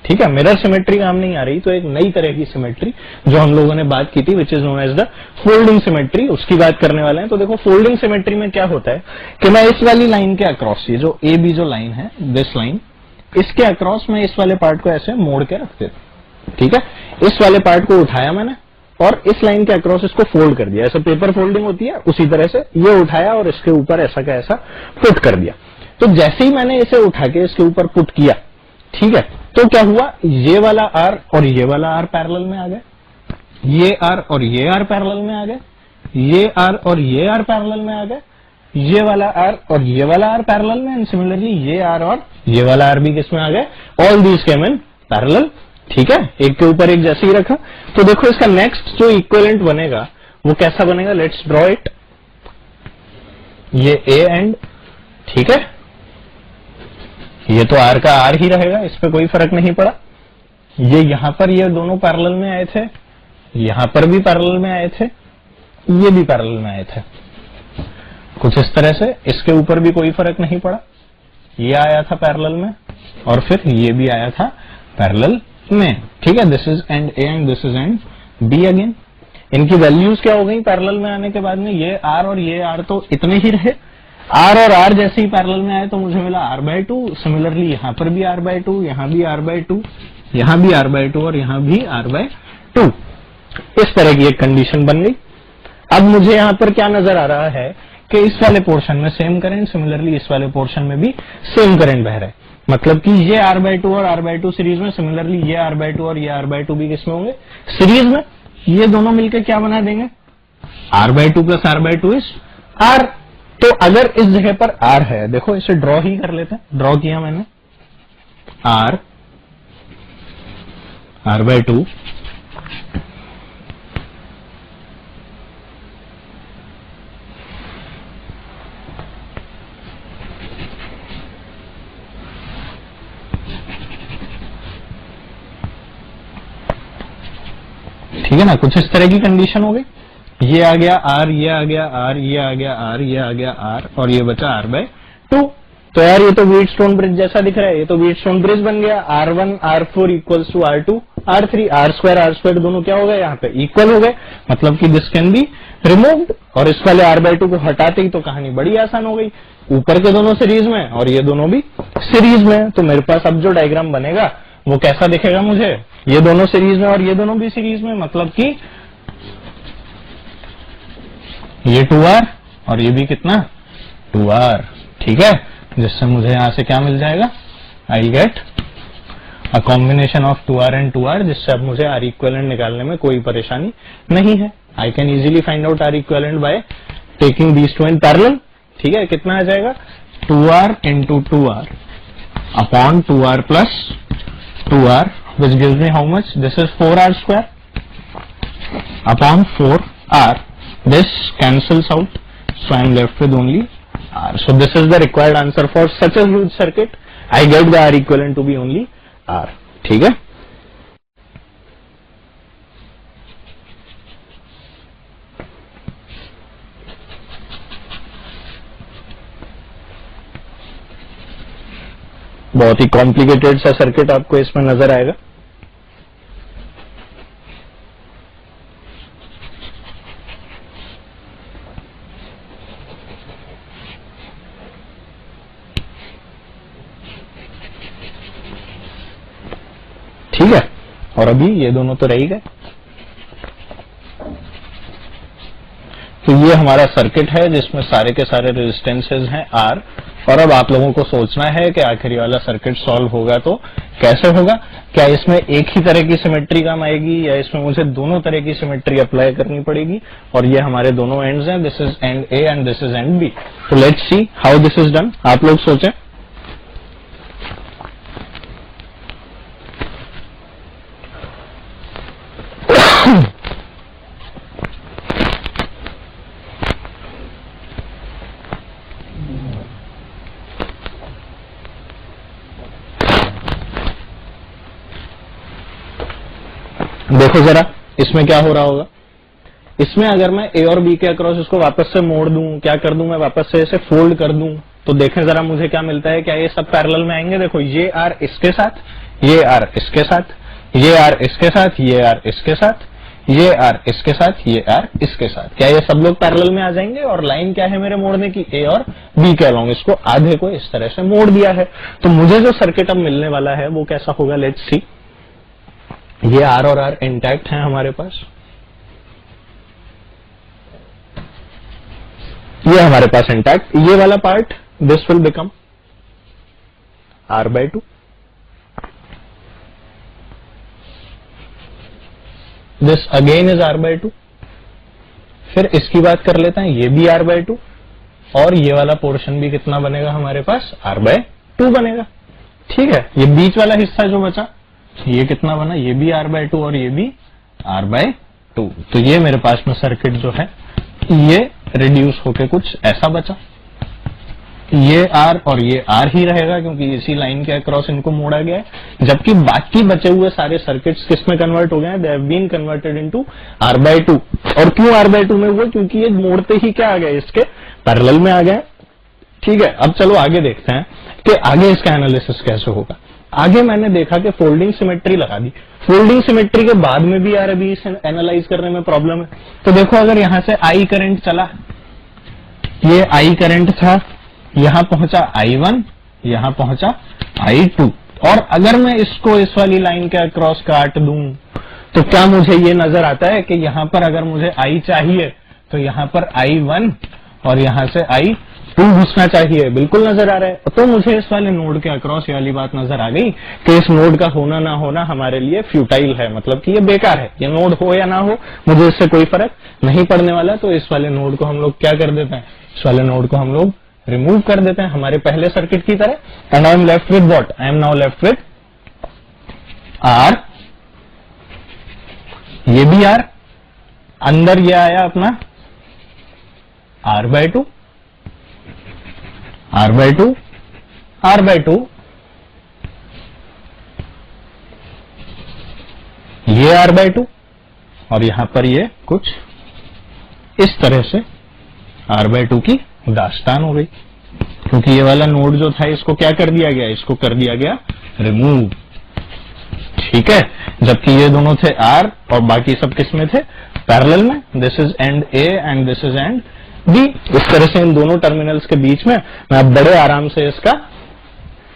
ठीक है, मिरर सिमेट्री काम नहीं आ रही, तो एक नई तरह की सिमेट्री जो हम लोगों ने बात की थी which is known as the folding symmetry, उसकी बात करने वाले हैं। तो देखो फोल्डिंग सिमेट्री में क्या होता है कि मैं इस वाली लाइन के अक्रॉस, ये जो ए बी जो लाइन है, दिस लाइन, इसके अक्रॉस में इस वाले पार्ट को ऐसे मोड़ के रख देता हूं, ठीक है, इस वाले पार्ट को उठाया मैंने और इस लाइन के अक्रॉस इसको फोल्ड कर दिया, ऐसे पेपर फोल्डिंग होती है उसी तरह से ये उठाया और इसके ऊपर ऐसा का ऐसा पुट कर दिया। तो जैसे ही मैंने इसे उठा के इसके ऊपर पुट किया, ठीक है, तो क्या हुआ, ये वाला आर और ये वाला आर पैरेलल में आ गए, ये आर और ये आर पैरेलल में आ गए, ये आर और ये आर पैरेलल में आ गए, ये वाला आर और ये वाला आर पैरेलल में, एंड सिमिलरली ये आर और ये वाला आर भी किसमें आ गए, all these came in parallel, ठीक है, एक के ऊपर एक जैसे ही रखा। तो देखो इसका नेक्स्ट जो इक्विवेलेंट बनेगा वो कैसा बनेगा, लेट्स ड्रॉ इट, ये ए एंड, ठीक है, ये तो आर का आर ही रहेगा, इस पे कोई फर्क नहीं पड़ा। ये यहां पर ये दोनों पैरेलल में आए थे, यहां पर भी पैरेलल में आए थे, ये भी पैरेलल में आए थे, कुछ इस तरह से, इसके ऊपर भी कोई फर्क नहीं पड़ा, ये आया था पैरेलल में और फिर ये भी आया था पैरेलल में, ठीक है, this is end A and this is end B again. इनकी वैल्यूज क्या हो गई पैरेलल में आने के बाद में, ये आर और ये आर तो इतने ही रहे, आर और आर जैसे ही पैरेलल में आए तो मुझे मिला r/2, सिमिलरली यहां पर भी r/2, यहां भी r/2, यहां भी r/2 और यहां भी r/2, इस तरह की एक कंडीशन बन गई। अब मुझे यहां पर क्या नजर आ रहा है कि इस वाले पोर्शन में सेम करंट, सिमिलरली इस वाले पोर्शन में भी सेम करंट बह रहा है, मतलब कि ये r/2 और r/2 सीरीज में, सिमिलरली ये r/2 और ये r/2 भी किसमें होंगे, सीरीज में, ये दोनों मिलकर क्या बना देंगे, r/2 plus r/2 is r। तो अगर इस जगह पर r है, देखो इसे ड्रॉ ही कर लेते हैं, ड्रॉ किया मैंने, r/2 ठीक है ना, कुछ इस तरह की कंडीशन हो गई, ये आ गया r, ये आ गया r, ये आ गया r, ये आ गया r और ये बचा r/2। तो यार ये तो व्हीटस्टोन ब्रिज जैसा दिख रहा है, ये तो व्हीटस्टोन ब्रिज बन गया, r1 r4 equals to r2 r3, r2 दोनों क्या हो गए यहाँ पे इक्वल हो गए, मतलब कि दिस कैन बी रिमूव्ड, और इस वाले r/2 को हटाते ही तो कहानी बड़ी आसान हो गई, ऊपर के दोनों सीरीज में और ये दोनों भी सीरीज में। तो मेरे पास अब जो डायग्राम बनेगा वो कैसा दिखेगा, मुझे ये दोनों सीरीज में और ये दोनों भी सीरीज में, मतलब कि ये 2r और ये भी कितना 2r, ठीक है, जिससे मुझे यहां से क्या मिल जाएगा, I get a combination of 2r and 2r, जिससे अब मुझे R इक्विवेलेंट निकालने में कोई परेशानी नहीं है। I can easily find out R equivalent by taking these two in parallel, ठीक है, कितना आ जाएगा 2r into 2r upon 2r plus 2r, which gives me how much, this is 4r square upon 4r, this cancels out, so I am left with only r. So this is the required answer for such a huge circuit. I get the R equivalent to be only r, ठीक है। बहुत ही कॉम्प्लिकेटेड सा सर्किट आपको इसमें नजर आएगा। ठीक है, और अभी ये दोनों तो रह ही गए। तो ये हमारा सर्किट है जिसमें सारे के सारे रेजिस्टेंसेज हैं R, और अब आप लोगों को सोचना है कि आखिरी वाला सर्किट सॉल्व होगा तो कैसे होगा, क्या इसमें एक ही तरह की सिमेट्री काम आएगी या इसमें मुझे दोनों तरह की सिमेट्री अप्लाई करनी पड़ेगी, और ये हमारे दोनों एंड्स हैं, this is and A and this is and B। तो let's see how this is done, आप लोग सोचें। देखो जरा इसमें क्या हो रहा होगा, इसमें अगर मैं A और B के अक्रॉस इसको वापस से मोड़ दूं, क्या कर दूं मैं, वापस से इसे फोल्ड कर दूं, तो देखें जरा मुझे क्या मिलता है, क्या ये सब पैरेलल में आएंगे? देखो ये आर इसके साथ, ये आर इसके साथ, ये आर इसके साथ, ये आर इसके साथ, ये आर इसके साथ, ये आर इसके साथ, क्या ये सब लोग पैरेलल में आ जाएंगे? और लाइन क्या है मेरे मोड़ने की? ए और बी के अलोंग, इसको आधे को इस तरह से मोड़ दिया है। तो मुझे जो सर्किट अब मिलने वाला है वो कैसा होगा? Let's see. ये आर और आर इंटैक्ट है हमारे पास, ये हमारे पास इंटैक्ट, ये वाला part this will become R/2, this again is R/2। फिर इसकी बात कर लेते हैं, ये भी R/2 और ये वाला पोर्शन भी कितना बनेगा हमारे पास? R/2 बनेगा। ठीक है, ये बीच वाला हिस्सा जो बचा ये कितना बना? ये भी R/2 और ये भी R/2। तो ये मेरे पास में सर्किट जो है ये रिड्यूस होके कुछ ऐसा बचा। ये आर और ये आर ही रहेगा क्योंकि इसी लाइन के अक्रॉस इनको मोड़ा गया है, जबकि बाकी बचे हुए सारे सर्किट्स किस में कन्वर्ट हो गए हैं? They have been converted into R/2। और क्यों R/2 में हुआ? क्योंकि ये मोड़ते ही क्या आ गए? इसके पैरेलल में आ गए। ठीक है, अब चलो आगे देखते हैं कि आगे इसका एनालिसिस कैसे होगा। आगे मैंने देखा कि फोल्डिंग सिमेट्री लगा दी, फोल्डिंग सिमेट्री के बाद में भी आरबी एनालाइज करने में प्रॉब्लम है। तो देखो अगर यहां से आई करंट चला, ये आई करंट था, यहां पहुंचा I1, यहां पहुंचा I2, और अगर मैं इसको इस वाली लाइन के अक्रॉस काट दूं तो क्या मुझे ये नजर आता है कि यहां पर अगर मुझे I चाहिए तो यहां पर I1 और यहां से I2 घुसना चाहिए? बिल्कुल नजर आ रहा है। तो मुझे इस वाले नोड के अक्रॉस ये वाली बात नजर आ गई कि इस नोड का होना ना होना हमारे लिए फ्यूटाइल है, मतलब कि ये बेकार है। ये नोड हो या ना हो मुझे इससे कोई फर्क नहीं पड़ने वाला। तो इस वाले नोड को हम लोग क्या कर देते हैं? इस वाले नोड को हम लोग रिमूव कर देते हैं हमारे पहले सर्किट की तरह। And I am left with what? I am now left with R, ये भी आर, अंदर ये आया अपना R/2, R/2, R/2, ये R/2 और यहां पर ये कुछ इस तरह से R/2 की दास्तान हो गई, क्योंकि ये वाला नोड जो था इसको क्या कर दिया गया? इसको कर दिया गया रिमूव। ठीक है, जबकि ये दोनों थे R और बाकी सब किस में थे? पैरेलल में। This is and A and this is and B। इस तरह से इन दोनों टर्मिनल्स के बीच में मैं अब बड़े आराम से इसका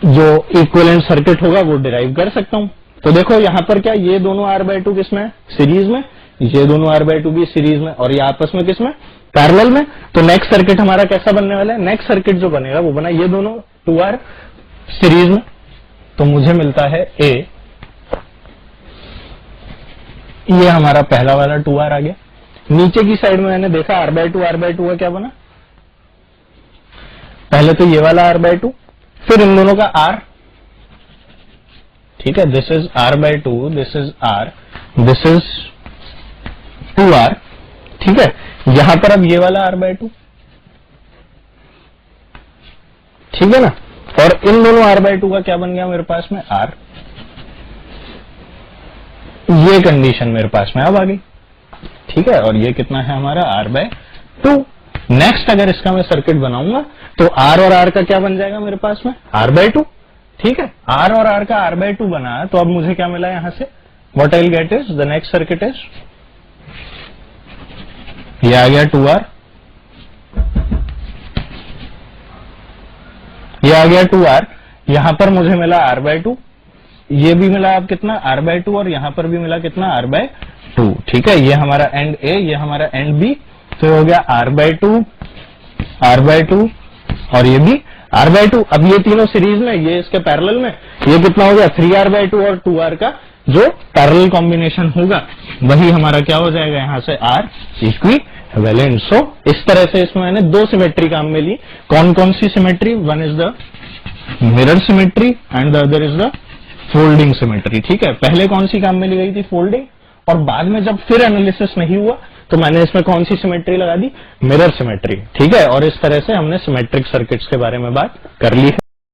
जो इक्विवेलेंट सर्किट होगा वो डिराइव कर सकता हूं। तो देखो यहां पर क्या ये दोनों R/2 किस में? सीरीज में। ये दोनों R/2 भी सीरीज में और ये आपस में किस में? पैरेलल में। तो नेक्स्ट सर्किट हमारा कैसा बनने वाला है? नेक्स्ट सर्किट जो बनेगा वो बना ये दोनों 2R सीरीज में। तो मुझे मिलता है A, ये हमारा पहला वाला 2R आ गया। नीचे की साइड में मैंने देखा R/2 का क्या बना? पहले तो ये वाला R/2, फिर इन दोनों का R। ठीक है, this is R/2, this is R, this is 2R। ठीक है, यहां पर अब ये वाला R/2, ठीक है ना, और इन दोनों R/2 का क्या बन गया मेरे पास में? R। ये कंडीशन मेरे पास में अब आ गई। ठीक है, और ये कितना है हमारा? R/2। नेक्स्ट अगर इसका मैं सर्किट बनाऊंगा तो R और R का क्या बन जाएगा मेरे पास में? R/2। ठीक है, R और R का R/2 बना, तो अब मुझे क्या मिला यहां से? What I will get is the next circuit is, ये आ गया 2R, ये आ गया 2R, यहां पर मुझे मिला R/2, ये भी मिला अब कितना? R/2, और यहां पर भी मिला कितना? R/2। ठीक है, ये हमारा एंड A, ये हमारा एंड B, तो हो गया R/2, R/2 और ये भी R/2। अब ये तीनों सीरीज में, ये इसके पैरेलल में, ये कितना हो गया? 3R/2 और 2R का जो पैरेलल कॉम्बिनेशन होगा वही हमारा क्या हो जाएगा यहां से? R equivalent. सो इस तरह से इसमें मैंने दो सिमेट्री काम में ली। कौन कौन सी symmetry? One is the mirror symmetry and the other is the folding symmetry. ठीक है, पहले कौन सी काम में ली गई थी? फोल्डिंग, और बाद में जब फिर एनालिसिस नहीं हुआ तो मैंने इसमें कौन सी सिमेट्री लगा दी? Mirror symmetry. ठीक है, और इस तरह से हमने सिमेट्रिक सर्किट्स के बारे में बात कर ली है।